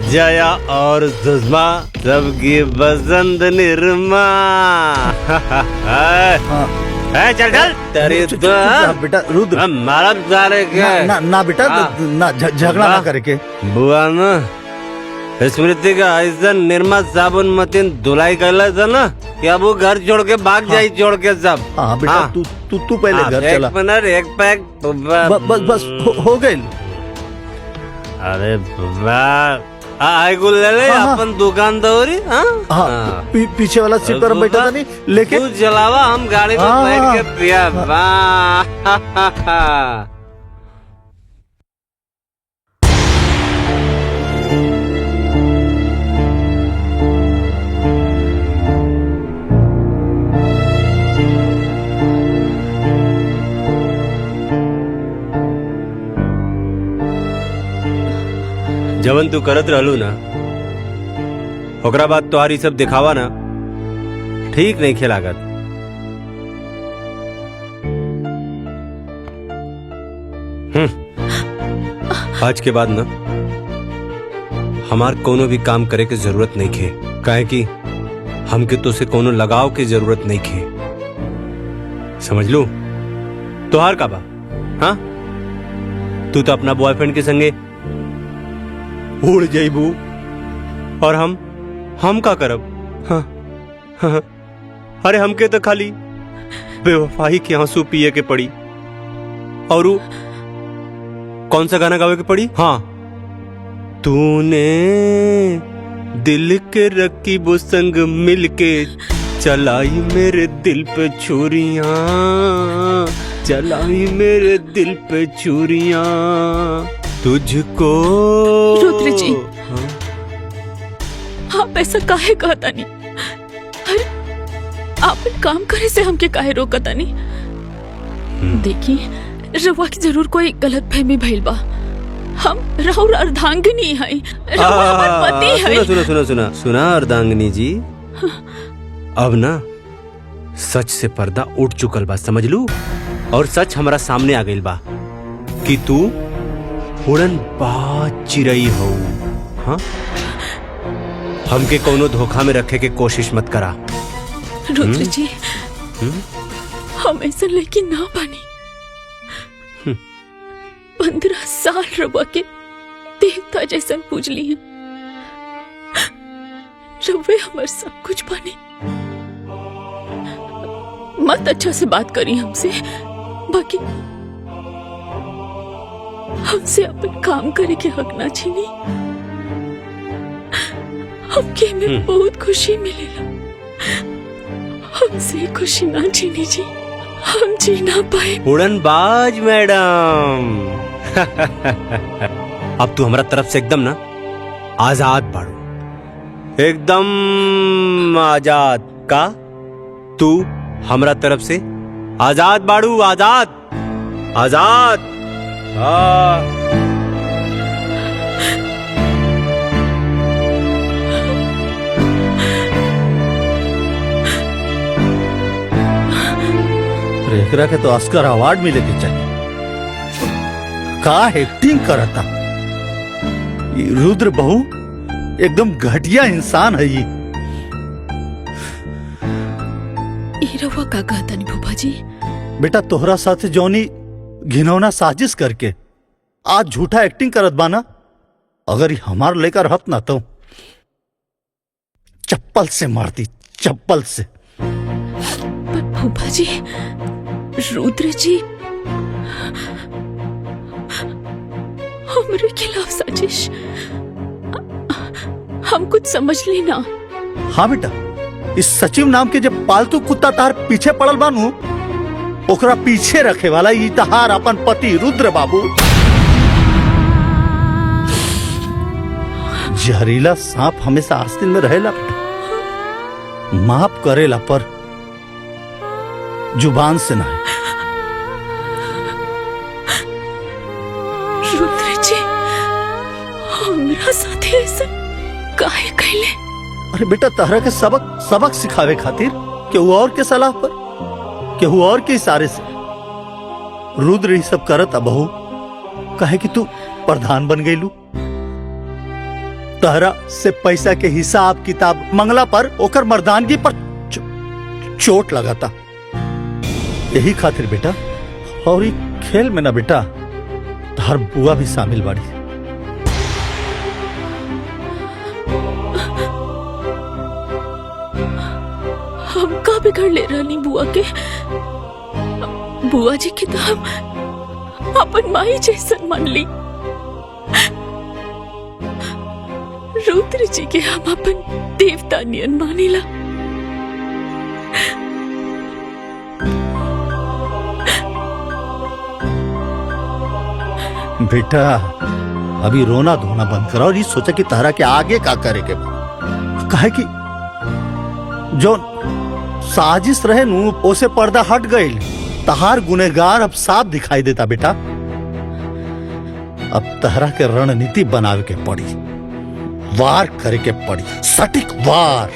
C: जया और सुषमा, सबकी बसंत निर्मा। चल तेरी तो
E: बेटा रुद्र,
C: मारा सारे के
E: ना बेटा, ना झगड़ा ना करे के।
C: बुआ ना स्मृति का ऐसा निर्मा साबुन मतीन धुलाई कैला था ना कि अब वो घर छोड़ के भाग जाई, छोड़ के सब।
E: हाँ बेटा, तू पहले घर चला।
C: एक मिनट, एक पैक।
E: बस हो गई।
C: अरे आई गुल ले ले। अपन दुकान दौरी।
E: हाँ, पीछे वाला सीट पर बैठा था नहीं, लेके
C: तू चलावा, हम गाड़ी में बैठ के पिया। जवन तू करत रहलू ना, ओकरा बाद तोहारी सब दिखावा ना ठीक नहीं खेलागत। आज के बाद ना हमार कोनो भी काम करे के जरूरत नहीं खे, काहे कि हमके तो से कोनो लगाव की जरूरत नहीं खे। समझ लू तोहार का बा? हाँ, तू तो अपना बॉयफ्रेंड के संगे उड़ जाइबू और हम का करब? हाँ, हाँ, अरे हमके तो खाली बेवफाई के आंसू पिए के पड़ी। और वो कौन सा गाना गावे के पड़ी? हाँ, तूने दिल के रकीबों संग मिलके चलाई मेरे दिल पे छुरियां, चलाई मेरे दिल पे छुरियां तुझको।
D: रुद्र जी, आप ऐसा काहे कहता नहीं? अरे आप काम करे से हमके काहे रोकता नहीं? देखिए, रवा की जरूर कोई गलत फहमी भइल बा। हम राहुल अर्धांगिनी है, रवा हमर पति है।
C: सुना अर्धांगिनी जी, अब ना सच से पर्दा उठ चुकल बा, समझ लू। और सच हमारा सामने आ गइल बा कि तू उड़न बाज चिरई हो। हाँ, हमके कोनो धोखा में रखे के कोशिश मत करा।
D: रुद्र जी, हम ऐसा लेकिन ना बनी। 15 साल रवा के देवता जैसा पूज लिए। रवे हमार सब कुछ बने। मत अच्छा से बात करी हमसे, बाकी हमसे अपन काम करे के हक ना छीनी। हमके में बहुत खुशी मिलेला। हमसे खुशी ना छीनी जी, हम जी ना पाए।
C: उड़नबाज मैडम, अब तू हमारा तरफ से एकदम ना आजाद बाड़ू, एकदम आजाद का। तू हमरा तरफ से आजाद बाड़ू, आजाद आजाद।
E: एकरा के तो ऑस्कर अवार्ड मिले के चाहिए। का एक्टिंग करता ये रुद्र बहू, एकदम घटिया इंसान है ये।
D: रवा का कहता नहीं भूपा जी?
E: बेटा तोहरा साथ जौनी घिनौना साजिश करके आज झूठा एक्टिंग करत बाना, अगर हमार लेकर रहत ना तो चप्पल से मारती, चप्पल से।
D: पर भूपा जी, रुद्र जी हमारे खिलाफ साजिश, हम कुछ समझ लेना।
E: हाँ बेटा, इस सचिव नाम के जब पालतू कुत्ता तार पीछे पड़ल बानू, ओकरा पीछे रखे वाला ई तहार अपन पति रुद्र बाबू। जहरीला सांप हमेशा आस्तीन में रहेला बेटा, माफ करेला पर जुबान से ना।
D: रुद्र जी, हमरा साथे ऐसा काहे कहले?
E: अरे बेटा, तहरा के सबक सिखावे खातिर केहू और के सलाह पर, केहू और के इशारे से रुद्र ही सब करत। बहू कहे कि तू प्रधान बन गईलू, तहरा से पैसा के हिसाब किताब मंगला पर ओकर मर्दानगी पर चोट लगाता। यही खातिर बेटा, और ये खेल में ना बेटा तहर बुआ भी शामिल बाड़ी।
D: हम का बिगड़ ले रानी बुआ के? बुआ जी के तो हम अपन माई जैसन मान ली। रुद्र जी के हम अपन देवता नियन मानीला।
E: बेटा अभी रोना धोना बंद करो और ये सोचा कि तारा के आगे का करे के। कहे कि जो साजिश रहे नू ओसे पर्दा हट गई, तहार गुनहगार अब साफ दिखाई देता। बेटा अब तहरा के रणनीति बनावे के पड़ी, वार करे के पड़ी, सटीक वार।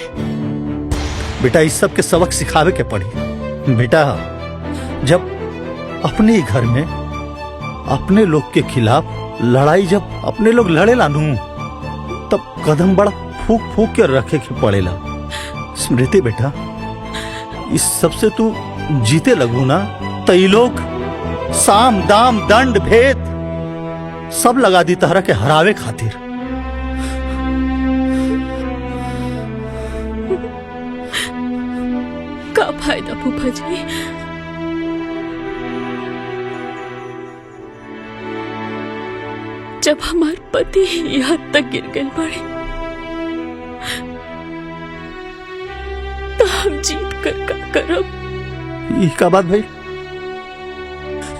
E: बेटा इस सब के सबक सिखावे के पड़ी। बेटा जब अपने घर में अपने लोग के खिलाफ लड़ाई, जब अपने लोग लड़ेला नू, तब कदम बड़ा फूक फूक के रखे के पड़ेला। स्मृति बेटा, इस सबसे तू जीते लगू ना तो ई लोग साम दाम दंड भेद सब लगा दी तहरा के हरावे खातिर।
D: का फायदा फूफा जी? जब हमार पति यहाँ तक गिर गए पड़े तो हम जीत कर का करब?
E: ई का बात भाई?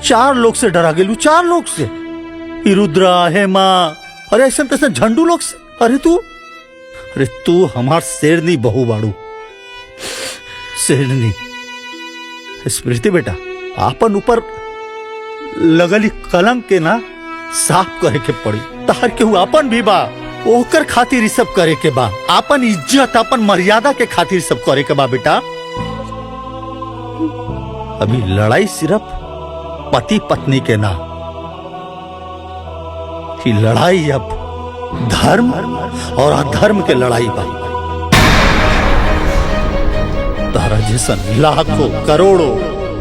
E: 4 लोग से डरा गेलू, 4 लोग से, ई रुद्रा, हेमा, अरे ऐसा तैसा झंडू लोग से। अरे तू हमार शेरनी बहू बाड़ू, शेरनी। स्मृति बेटा, आपन ऊपर लगली कलंक के ना साफ करे के पड़ी। तार के आपन भी बा, ओकर खातिर ई सब करे के बा। आपन इज्जत, आपन मर्यादा के खातिर सब करे के बा बेटा। अभी लड़ाई सिर्फ पति पत्नी के ना, कि लड़ाई अब धर्म और अधर्म के लड़ाई बा। तारा जैसा लाखों करोड़ों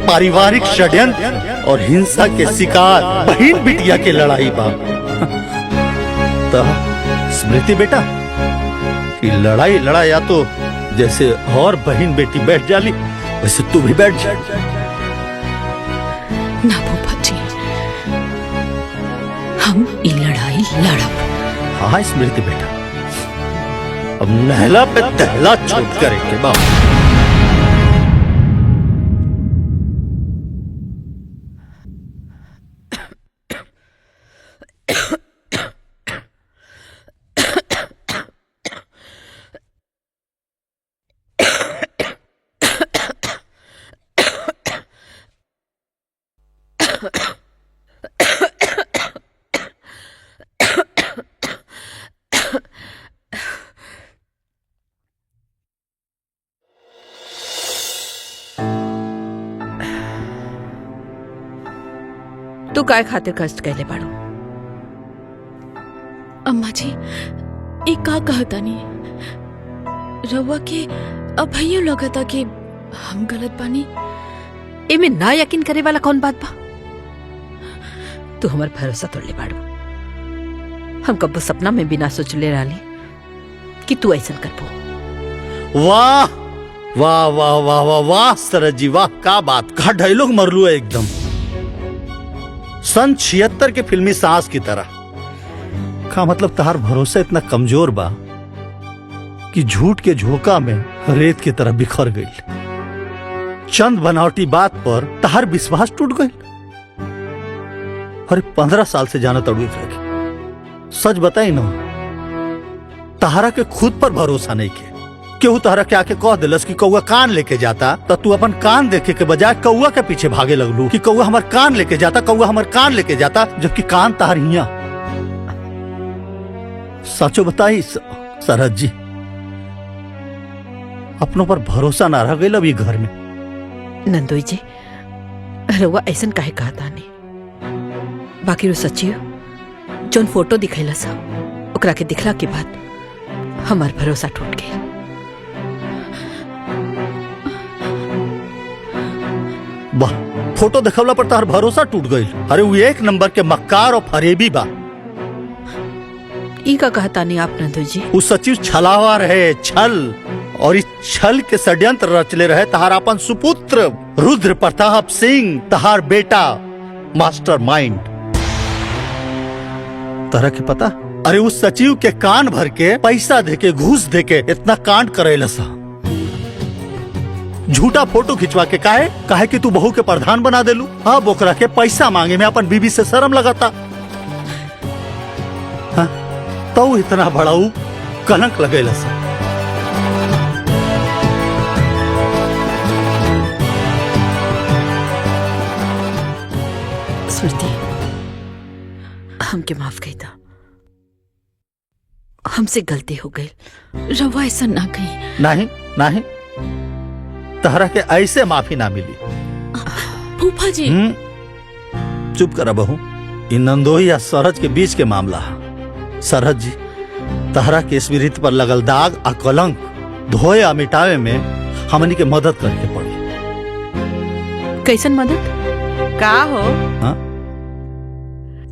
E: पारिवारिक षड्यंत्र और हिंसा के शिकार बहन बिटिया के लड़ाई बा। तो स्मृति बेटा, कि लड़ाई लड़ाया तो जैसे और बहन बेटी बैठ जाली वैसे तू भी बैठ जा।
D: ना फूफा जी, हम ये लड़ाई लड़ब।
E: हाँ स्मृति बेटा, अब नहला पे दहला छूट करे के बाद।
A: तू काय खातिर कष्ट कैले बाड़ू?
D: अम्मा जी, एक का कहता नहीं रवा के अभइयो लगता कि हम गलत बानी।
A: एमे ना यकीन करे वाला कौन बात बा? तू हमार भरोसा तोड़ले बाड़ू। हम कब्बो सपना में भी ना सोचले रहली कि तू ऐसा करबो।
E: वाह वाह वाह वाह वाह वाह सरज जी, वाह का बात, का डायलॉग मरलू है एकदम सन 76 के फिल्मी सांस की तरह। का मतलब तहार भरोसा इतना कमजोर बा कि झूठ के झोंका में रेत की तरह बिखर गई। चंद बनावटी बात पर तहार विश्वास टूट गई। अरे 15 साल से जाना तड़ू के, सच बताई ना, तहारा के खुद पर भरोसा नहीं के। केहू तहरा के आके कह दिलस कि कौआ कान लेके जाता, तो तू अपन कान देखे के बजाय कौआ के पीछे भागे लगलू कि कौआ हमार कान लेके जाता, कौआ हमार कान लेके जाता, जबकि कान तार हिया। सचो बताई सरहद जी, अपनों पर भरोसा ना रह गई अब ये घर में।
A: नंदोई जी, रउआ ऐसा काहे कहता नहीं? बाकी रो सच्ची हो, जोन फोटो दिखैला सा ओकरा के दिखला के बाद हमार भरोसा टूट गया।
E: वाह, फोटो देखवला पर तार भरोसा टूट गई? अरे वो 1 नंबर के मक्कार और फरेबी बा।
A: ई का कहता नहीं आप नंदोई जी?
E: वो सचिव छलावा रहे, छल, और इस छल के षड्यंत्र रचले रहे तहार अपन सुपुत्र रुद्र प्रताप सिंह, तहार बेटा मास्टर माइंड। तरह के पता? अरे उस सचिव के कान भर के पैसा देके, घूस देके इतना कांड करेला सा। झूठा फोटो खिंचवा के काहे कि तू बहू के प्रधान बना देलू। अब ओकरा के पैसा मांगे में अपन बीबी से शर्म लगाता। हाँ? तो इतना बड़ाऊ कलंक लगेला सा।
A: स्मृति, हमके माफ कही था, हमसे गलती हो गई।
D: रवा ऐसा ना कही।
E: नहीं नहीं, तहरा के ऐसे माफी ना मिली।
D: फूफा जी,
E: चुप करा बहू, इन नंदोई या सरहज के बीच के मामला है। सरहज जी, तहरा के स्मृति पर लगल दाग आ कलंक धोए आ मिटावे में हमनी के मदद करके पड़ी।
A: कैसन मदद?
B: का हो?
E: हाँ?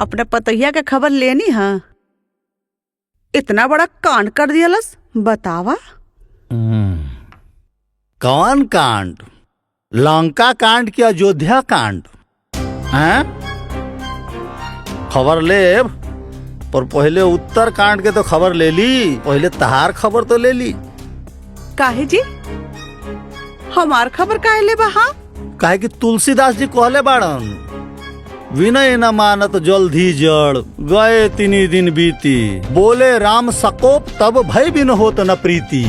B: अपने पतैया के खबर लेनी हाँ? इतना बड़ा कांड कर दियलस, बतावा।
E: कौन कांड? लंका कांड की अयोध्या कांड? हैं? खबर ले, पर पहले उत्तर कांड के तो खबर ले ली। पहले तहार खबर तो ले ली।
B: काहे जी? हमार खबर काहे ले बा? हाँ?
E: काहे कि तुलसीदास जी कहले बाड़न, विनय न मानत जल्दी जड़, गए तिनी दिन बीती, बोले राम सकोप तब भय बिन होत न प्रीति।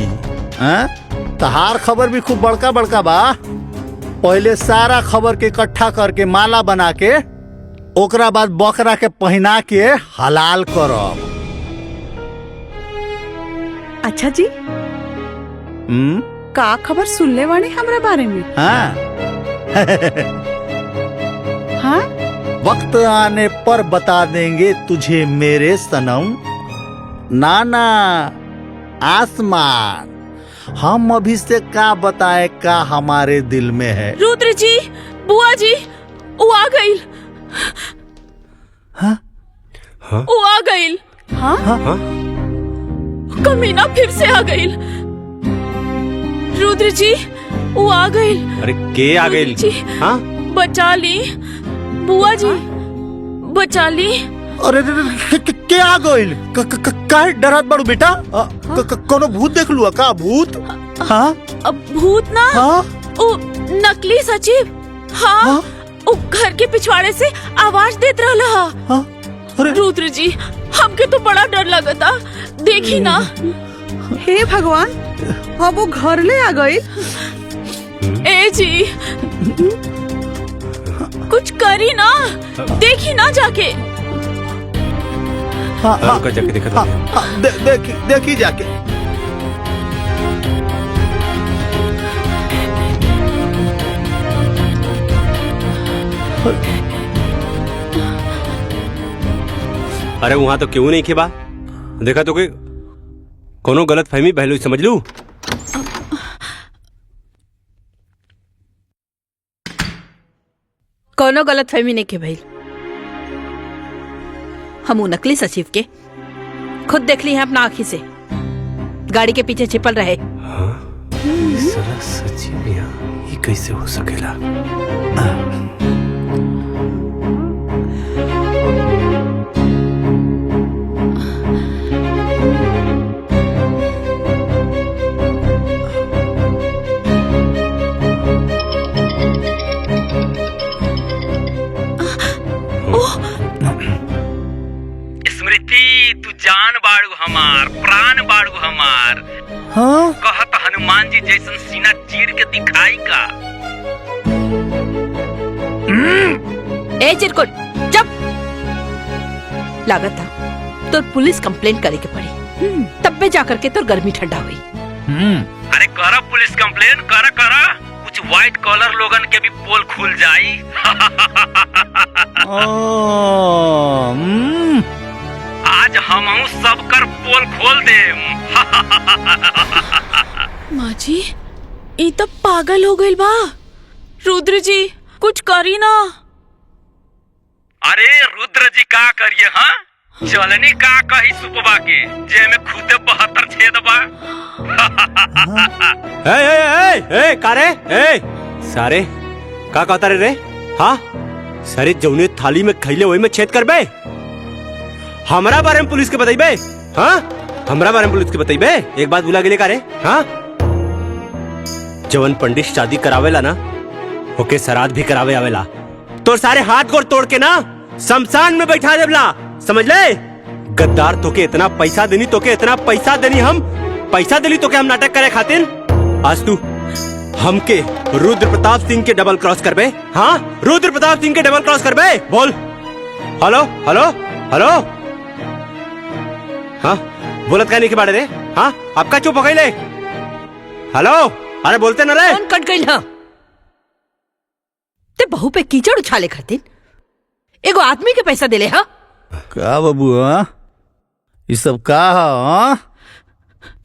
E: हैं? तहार खबर भी खूब बड़का बड़का बा। पहले सारा खबर के इकट्ठा करके माला बना के, ओकरा बाद बकरा के पहना के हलाल करब।
B: अच्छा जी, का खबर सुनले वाणी हमरा बारे में?
E: हाँ।
B: हाँ?
E: वक्त आने पर बता देंगे तुझे मेरे सनम। नाना आसमान, हम अभी से का बताए का हमारे दिल में है।
D: रुद्र जी, बुआ जी, वो आ गई।
E: हाँ?
D: वो आ गई।
B: हाँ?
C: हाँ?
D: कमीना फिर से आ गई। रुद्र जी, वो आ गई।
C: अरे के आ गई?
D: जी,
C: हाँ?
D: बचा ली बुआ जी, बचा ली।
E: अरे के आ गइल? काहे डरत बड़ू बेटा? कोनो भूत देख लुआ का? भूत? हाँ?
D: अब भूत ना,
E: हाँ?
D: वो नकली सचिव। हाँ, वो घर के पिछवाड़े से आवाज देत रहला।
E: हाँ? अरे
D: रुद्र जी, हमके तो बड़ा डर लगता। देखी ना।
B: हे भगवान, अब वो घर ले आ गई।
D: ए जी, कुछ करी ना, देखी ना जाके।
E: हाँ, हाँ,
C: रुको जाके देखा
E: हाँ, हाँ, देखी जाके।
C: अरे वहां तो क्यों नहीं खेबा? देखा तो कोई कोनो गलत फहमी पहलू समझ लू।
A: कोनो गलत फहमी नहीं के भाई। हम नकली सचिव के खुद देख ली हैं अपना आँखी से, गाड़ी के पीछे छिपल रहे।
C: साला सचिव यहाँ ये कैसे हो सकेला?
H: स्मृति, तू जान बाड़ू हमार, प्राण बाड़ू हमार।
E: हाँ?
H: कहत हनुमान जी जैसन सीना चीर के दिखाई का।
A: ए चिरकुट, चुप। लागत था तो पुलिस कंप्लेंट करे के पड़ी, तब पे जाकर के तो गर्मी ठंडा हुई।
H: अरे करा पुलिस कंप्लेन, करा करा, कुछ व्हाइट कॉलर लोगन के भी पोल खुल जाई। आज हमहू सब कर पोल खोल देम।
D: माँ जी, ये तो पागल हो गई बा। रुद्र जी, कुछ करी ना।
H: अरे रुद्र जी का करिए? हाँ, चलनी का कही सुपवा के जे में खुदे 72 छेद बा।
C: ए कारे ए सारे का कहता रे? हाँ, सारे जौने थाली में खैले वही में छेद करबे। हमरा बारे में पुलिस के बताइबे? हाँ, हमरा बारे में पुलिस के बताइबे? एक बात भुला गेले का रे? हाँ, जवन पंडित शादी करावेला ना, ओके श्राद्ध भी करावे आवेला। तो सारे हाथ गोड़ तोड़ के ना शमशान में बैठा देवला, समझ ले? गद्दार, तोके इतना पैसा देनी, तोके इतना पैसा देनी, हम पैसा देली तोके हम नाटक करे खातिर। आज तू हमके रुद्र प्रताप सिंह के डबल क्रॉस करबे? हाँ, रुद्र प्रताप सिंह के डबल क्रॉस करबे? बोल। Hello hello hello. हाँ, बोलत का नहीं के बारे रे? हाँ, आपका चुप हो गई ले। हेलो, अरे बोलते न रे।
A: कौन कट गई ना? ते बहू पे कीचड़ उछाले खातिर एगो आदमी के पैसा देले। हाँ,
E: का बाबू? ये सब का?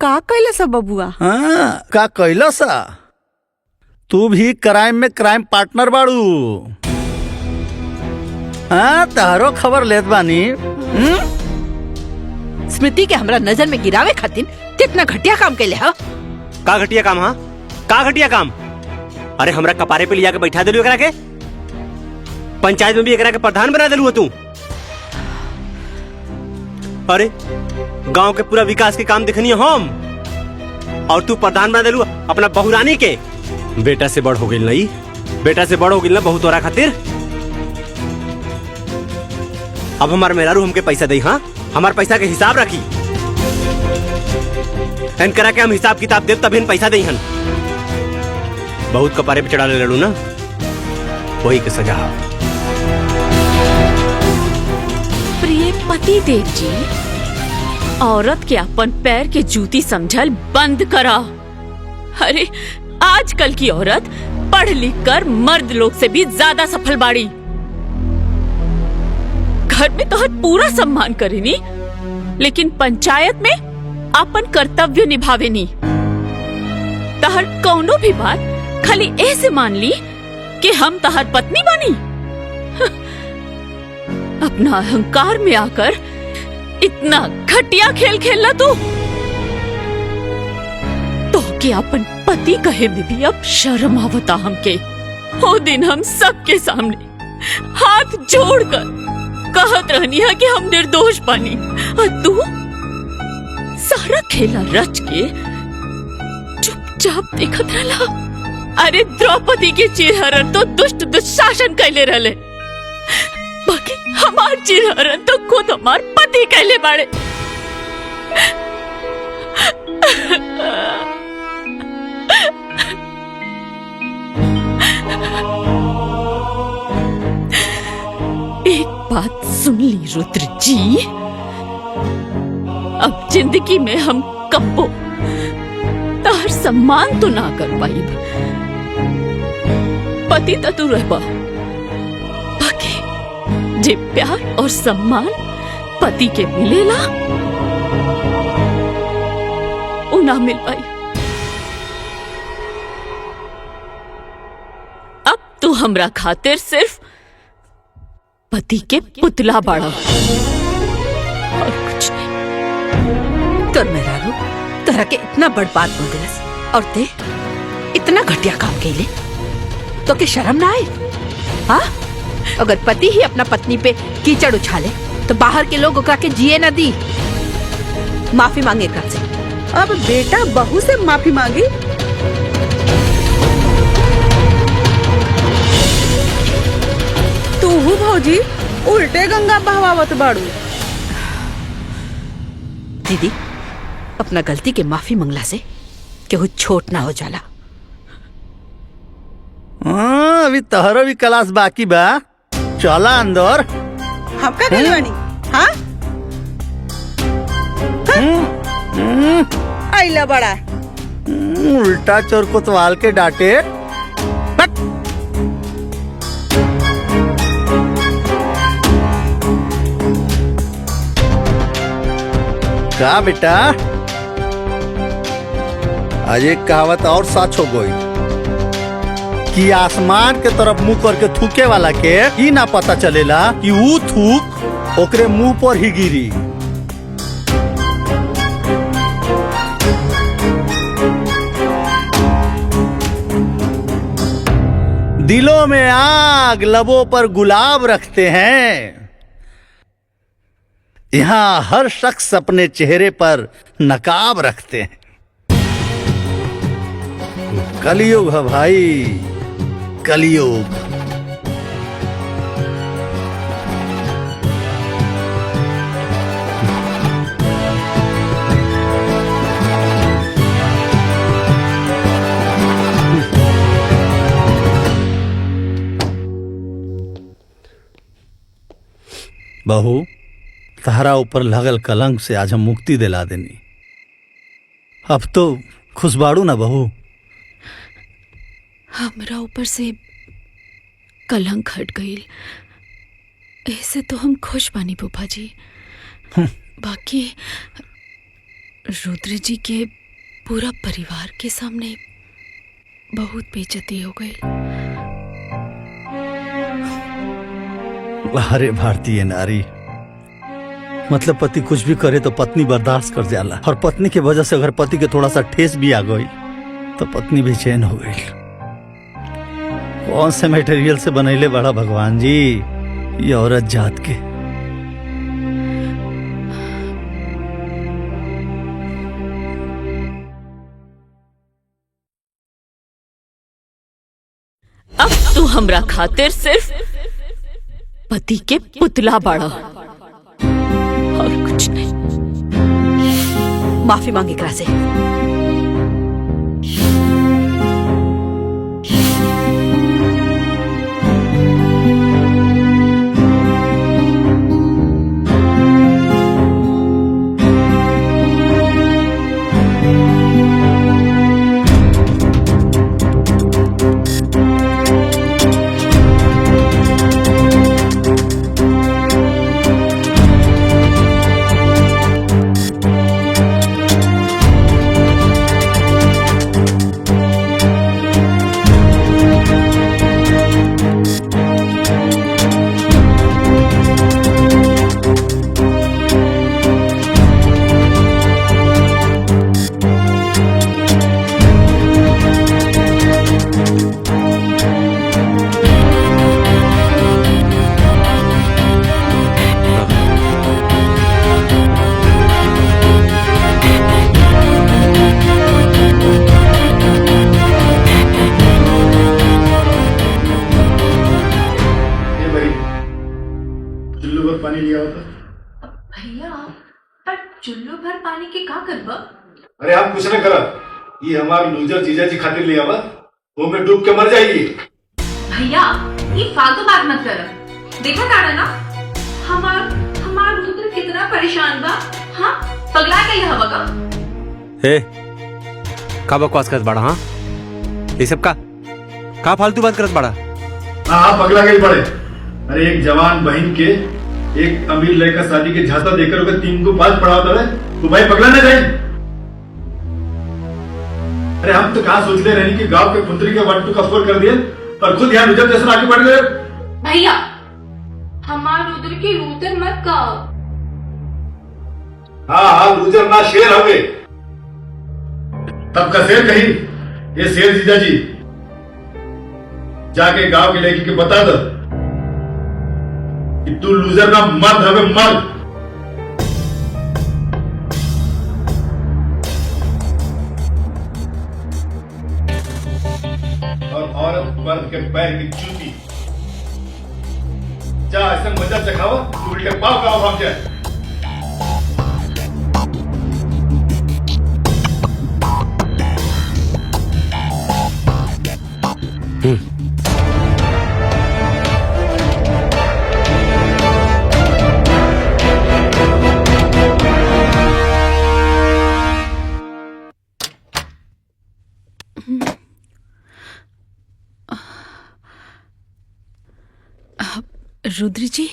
B: का कैला सब बबुआ?
E: का कैला सा? तू भी क्राइम में क्राइम पार्टनर बाड़ू। हाँ, तारो खबर लेत बानी।
A: स्मृति के हमरा नजर में गिरावे खातिर कितना घटिया काम कैले हा।
C: का घटिया काम? हाँ, का घटिया काम? अरे हमरा कपारे पे लिया के बैठा दिलू एकरा के, पंचायत में भी एकरा के प्रधान बना दिलू तू। अरे गांव के पूरा विकास के काम देखनी हम, और तू प्रधान बना दिलू अपना बहुरानी के। बेटा से बड़ हो गई नहीं, बेटा से बड़ हो गई ना बहुत तोरा खातिर। अब हमार मेहरारू हमके पैसा दे। हाँ, हमार पैसा के हिसाब रखी, एन करा के हम हिसाब किताब देव तब पैसा दे। हन बहुत कपारे पे चढ़ा ले लड़ू ना, वही के सजा।
D: प्रिय पति देव जी, औरत के अपन पैर के जूती समझल बंद करा। अरे आजकल की औरत पढ़ लिख कर मर्द लोग से भी ज्यादा सफल बाड़ी। घर में तो पूरा सम्मान करेनी, लेकिन पंचायत में अपन कर्तव्य निभावेनी। तहर कौनो भी बात खाली ऐसे मान ली कि हम तहर पत्नी बनी। अपना अहंकार में आकर इतना घटिया खेल खेलना तू तो कि अपन पति कहे में भी अब शर्म आवता हमके। वो दिन हम सबके सामने हाथ जोड़कर कहत रहनी है कि हम निर्दोष बनी, और तू सारा खेला रच के चुपचाप देखत रहला। अरे द्रौपदी के चिरहरण तो दुष्ट दुशासन कैले रहले, बाकी हमार चिरहरण तो खुद हमार पति कैले बाड़े। एक बात सुन ली रुद्र जी, अब जिंदगी में हम कब्बो तार सम्मान तो ना कर पाई। पति तो तू रहबा, बाकी जे प्यार और सम्मान पति के मिलेला वो ना मिल पाई। अब तू हमरा खातिर सिर्फ पति के पुतला बाड़ा और कुछ नहीं।
A: तोर मेहरारू तोरा के इतना बड़ बात बोल दिलस, और ते इतना घटिया काम कैले तो के शर्म ना आए? हाँ, अगर पति ही अपना पत्नी पे कीचड़ उछाले तो बाहर के लोग ओकरा के जिए न दी। माफी मांगे कर से।
B: अब बेटा बहू से माफी मांगी? तू भौजी उल्टे गंगा बहवावत बाड़ू।
A: दीदी, अपना गलती के माफी मंगला से केहू छोट ना हो जाला।
E: अभी तहरो भी क्लास बाकी बा, चला अंदर।
B: हम का गलवानी? हाँ, आइला बड़ा
E: उल्टा चोर कोतवाल के डांटे। हट। का बेटा, आज एक कहावत और सच हो गई कि आसमान के तरफ मुंह करके थूके वाला के ई ना पता चलेला कि वो थूक ओकरे मुंह पर ही गिरी। दिलों में आग, लबों पर गुलाब रखते हैं। यहाँ हर शख्स अपने चेहरे पर नकाब रखते हैं। कलयुग है भाई, कलयुग। बहू, तहरा ऊपर लगल कलंक से आज हम मुक्ति दिला देनी। अब तो खुशबाड़ू ना बहू?
D: हमरा ऊपर से कलंक हट गई, ऐसे तो हम खुश बानी फूफा जी। बाकी रुद्र जी के पूरा परिवार के सामने बहुत बेइज्जती हो गई।
E: अरे भारतीय नारी, मतलब पति कुछ भी करे तो पत्नी बर्दाश्त कर जाला, और पत्नी की वजह से अगर पति के थोड़ा सा ठेस भी आ गई तो पत्नी बेचैन हो गई। कौन से मटेरियल से बनैले बड़ा भगवान जी ये औरत जात के।
D: अब तू हमरा खातिर सिर्फ पति के पुतला बाड़ा और कुछ नहीं।
A: माफी मांगे एकरा से।
G: पानी लिया होता
F: भैया पर चुल्लू भर पानी के का करबा?
G: अरे हम कुछ न करा, ये हमार लूजर जीजा जी खातिर लिया हुआ, वो में डूब के मर जाएगी।
F: भैया ये फालतू बात मत कर। देखा तारा ना हमार रुद्र कितना परेशान बा। हाँ पगला गई हवा का।
C: ए का बकवास करत बाड़ा? हाँ ये सब का फालतू बात करत बाड़ा?
G: हाँ पगला गई पड़े। अरे एक जवान बहन के एक अमीर लड़का शादी के झांसा देकर उसे 3 को 5 पढ़ाता है तो भाई पगला ना जाए। अरे हम तो कहाँ सोचते रहे कि गांव के पुत्री के 1-2 का स्कोर कर दिए और खुद यहाँ रुद्र जैसा आगे बढ़ गए।
F: भैया हमार रुद्र की रुद्र मत कहो।
G: हाँ रुद्र ना शेर हवे, तब का शेर कही। ये शेर जीजा जी जाके गांव के लड़की के बता दो कि तू लूजर ना मर्द हवे, मर्द। और औरत मर्द के पैर की जूती। जा ऐसा मजा चखाओ तू उल्टे पाव का भाग जाए।
D: रुद्र जी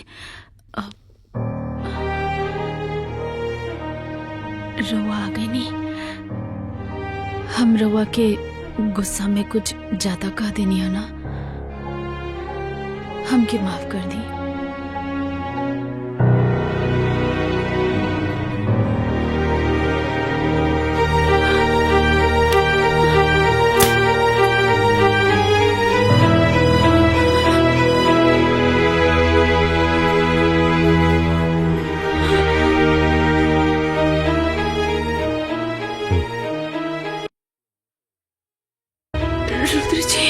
D: रवा आ गई नहीं। हम रवा के गुस्सा में कुछ ज्यादा कह देनी है ना, हमके माफ कर दी। रुद्र जी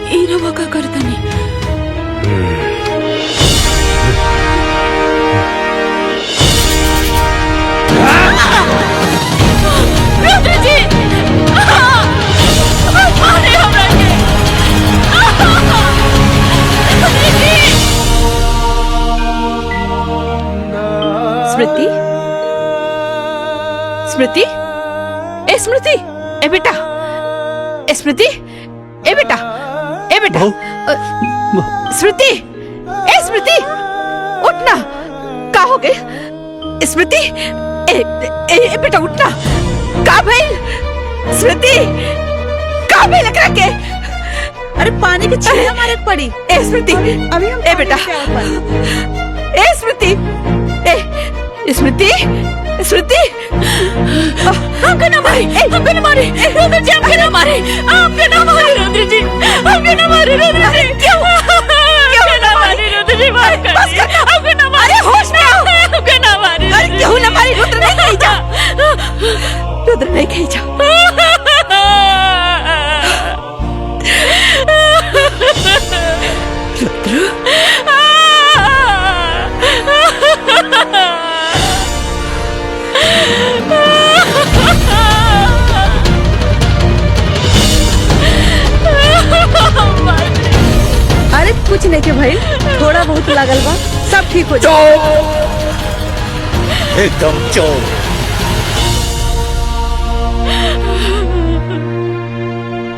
D: ये रवा का करता नहीं। रुद्र जी मारे हमरा के।
A: स्मृति, स्मृति, ए स्मृति, ए बेटा, ए स्मृति, ए बेटा, ए बेटा, स्मृति, ए स्मृति, उठना। का हो गए स्मृति? ए बेटा उठना। का भाई स्मृति, का भेल एकरा के?
B: अरे पानी के छींटे मारे के पड़ी।
A: ए स्मृति,
B: अभी हम
A: ए बेटा, ए स्मृति, ए स्मृति, स्मृति, हमके ना मारे, हमके ना मारे, रुद्र जी हमके ना मारे, हमके ना मारे रुद्र जी, हमके ना मारे रुद्र जी, क्यों ना मारे रुद्र जी, मार कर, हमके ना मारे, होश में आओ, हमके ना मारे, अरे क्यों ना मारे, रुद्र नहीं कहीं जा, रुद्र नहीं कहीं जा।
B: अरे कुछ नहीं के भाई, थोड़ा बहुत लागल बा, सब ठीक हो जाए।
E: एकदम चोर।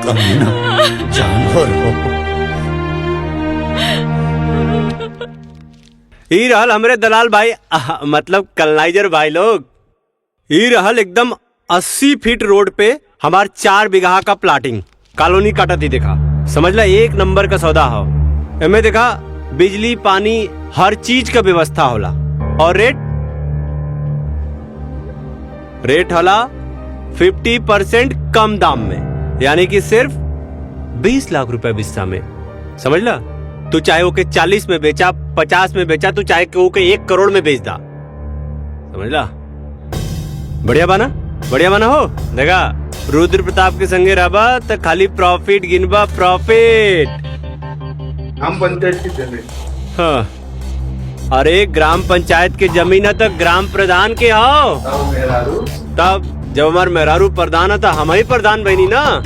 E: कमीना जानवर हो।
C: ई रहल हमरे दलाल भाई, मतलब कलनाइजर भाई लोग। ई रहल एकदम 80 फीट रोड पे हमार 4 बीघा का प्लाटिंग कॉलोनी काटा थी। देखा, समझ ला, एक नंबर का सौदा हो। एमे देखा, बिजली पानी हर चीज का व्यवस्था होला। और रेट होला 50% कम दाम में, यानी कि सिर्फ 20 लाख रुपए बिस्सा में। समझ ला, तू चाहे ओके 40 में बेचा, 50 में बेचा, तू चाहे ओके 1 करोड़ में बेच दा। समझ ला, बढ़िया बना, बढ़िया बना हो। देखा, रुद्र प्रताप के संगे रहबा तो खाली प्रॉफिट गिनबा, प्रॉफिट।
G: हम पंचायत की जमीन।
C: हाँ, अरे ग्राम पंचायत के जमीन है तो ग्राम प्रधान के हो। तब जब हमार मेहरारू प्रधान है तो हम ही प्रधान बनी ना।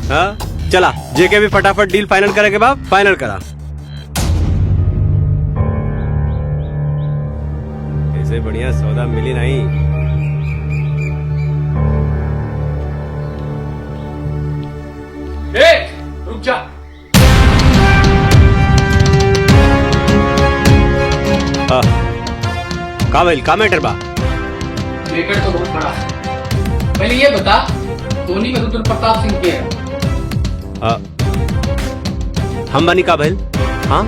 C: हाँ, चला जेके भी फटाफट डील फाइनल करे के बाद फाइनल करा। ऐसे बढ़िया सौदा मिली नहीं।
I: रुक जा।
C: का भइल, का मैटर बा?
I: मैटर तो बहुत बड़ा है। पहले ये बता, धोनी में रुद्र प्रताप सिंह के है?
C: हम बनी का भइल? हाँ,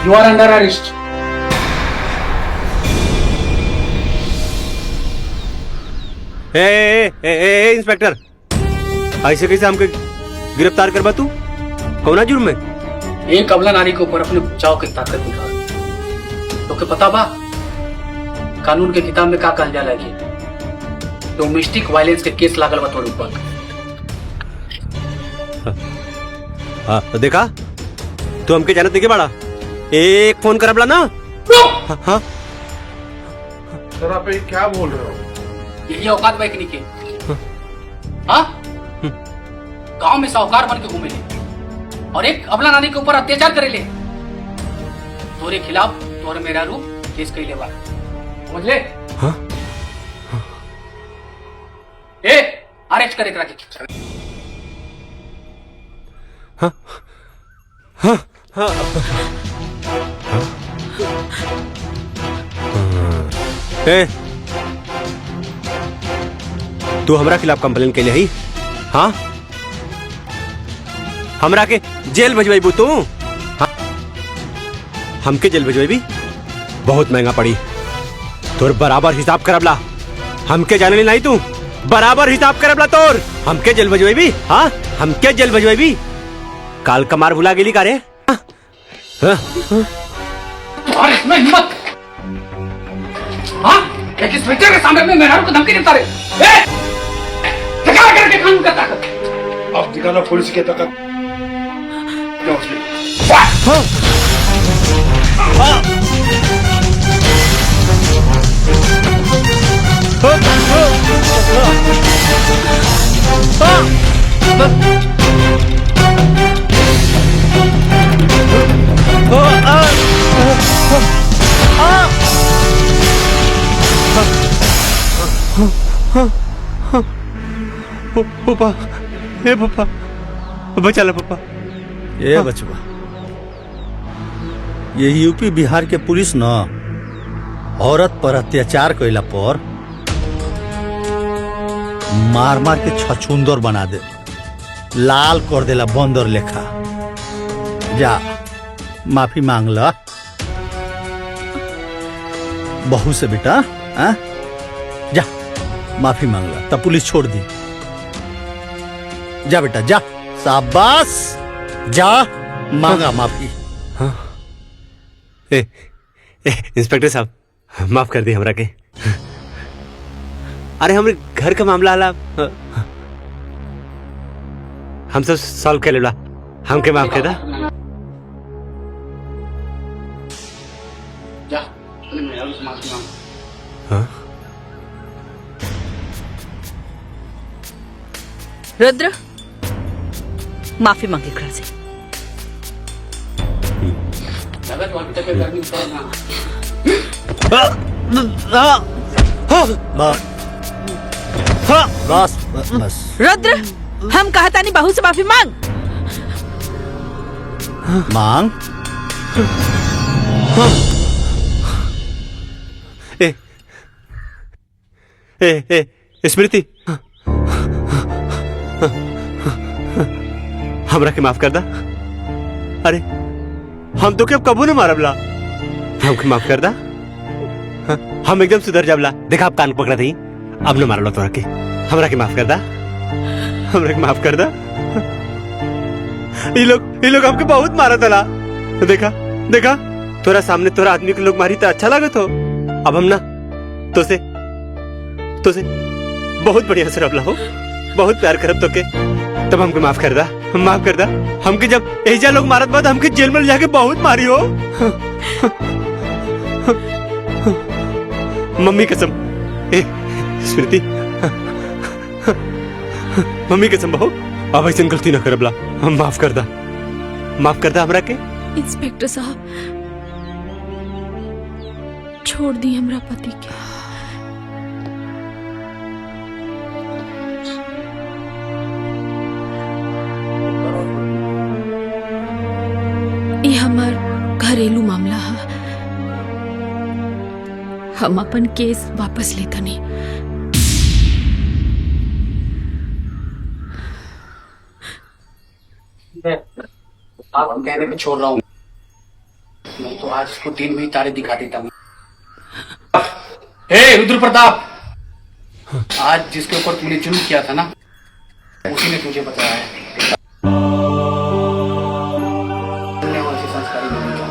I: you are under arrest.
C: Inspector, ऐसे कैसे हमके गिरफ्तार करबा तू? कौना जुर्म में?
I: एक अबला नारी के ऊपर अपने बचाव की ताकत दिखा। तो क्या पता बा कानून के किताब में का कहल जाला कि डोमेस्टिक वायलेंस के केस लागल बा तोर ऊपर।
C: तो देखा, तू हमके जानत नहीं बड़ा। एक फोन करबला ना। हाँ,
G: सर आप ये क्या बोल रहे हो?
I: यही औकात बैकनी के। हाँ, गांव में साहूकार बन के घूमे ले और एक अबला नानी के ऊपर अत्याचार करे ले। तोरे खिलाफ तोर मेरा रूप केस कैले बा, समझ ले?
C: हाँ?
I: ए, अरेस्ट करे करा के।
C: हाँ, हाँ, हाँ, ए, तू हमरा खिलाफ कंप्लेन के लिए ही? हाँ, हमरा के जेल भेजवाई तू? हाँ? हमके जेल भेजवाई बहुत महंगा पड़ी। तोर बराबर हिसाब करबला। हमके जाने नहीं तू, बराबर हिसाब करबला तोर। हमके जेल भेजवाई। हाँ, हमके जेल भेजवाई। काल कमार भुला गेली का रे?
I: और इसमें हिम्मत? हाँ, एक इंस्पेक्टर के सामने में मेहरारू को धमकी देता रहे। दिखा करके कानून का ताकत।
G: अब दिखाना पुलिस की ताकत।
C: पापा, हे पापा, बचा लो पापा।
E: ये बचवा, ये यूपी बिहार के पुलिस न औरत पर अत्याचार कैला पर मार मार के छछुंदर बना दे, लाल कर देला बंदर लेखा। जा माफी मांग ला बहू से बेटा। आ? जा माफी मांग ला तब पुलिस छोड़ दी। जा बेटा जा, शाबाश, जा मांगा माफी।
C: इंस्पेक्टर साहब माफ कर दी हमरा के। अरे हमरे घर का मामला हला हम सब सॉल्व कर लेला, हमके माफ कर दा।
I: जा चले मेरा से माफी मांग।
C: हाँ?
A: रुद्र माफी मांगे घर से।
I: ज्यादा तो अभी तक गर्मी उतर ना।
E: बस बस बस।
A: रुद्र हम कहता नहीं बहू से माफी मांग।
E: मांग।
C: स्मृति हमरा के माफ कर दा। अरे हम तो कब कबू न मारबला, हमके माफ कर दा। हम एकदम सुधर जाबला। देखा आप कान पकड़ा थी, अब न मारलो तोरा के। हमरा के माफ कर दा, हमरा के माफ कर दा। ये लोग हमके बहुत मारा तला। देखा देखा तोरा सामने तोरा आदमी के लोग मारी तो अच्छा लागत हो। अब हम ना तो से बहुत बढ़िया से रबला हो, बहुत प्यार करब तो के। तब हमके माफ कर दा, माफ कर दा। हमके जब एजा लोग मारत बाद हमके जेल में जाके बहुत मारी हो। मम्मी कसम, स्मृति मम्मी कसम बहू, अब ऐसे गलती ना करबला। माफ कर दा, माफ कर दा हमरा के।
D: इंस्पेक्टर साहब छोड़ दी हमरा पति के। ये हमार घरेलू मामला है, हम अपन केस वापस लेता नहीं।
I: आप कहने पे छोड़ रहा हूँ, नहीं तो आज इसको दिन में ही तारे दिखा देता हूँ। हे रुद्र प्रताप, आज जिसके ऊपर तुमने जुल्म किया था ना, उसी ने तुझे बताया है। तुमने वैसे संस्कारी नहीं किया।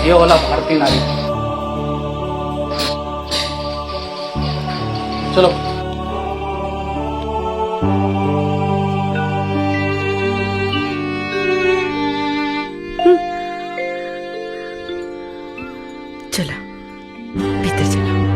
I: ये वाला भारतीय नारी। चलो
A: चला भीतर चला।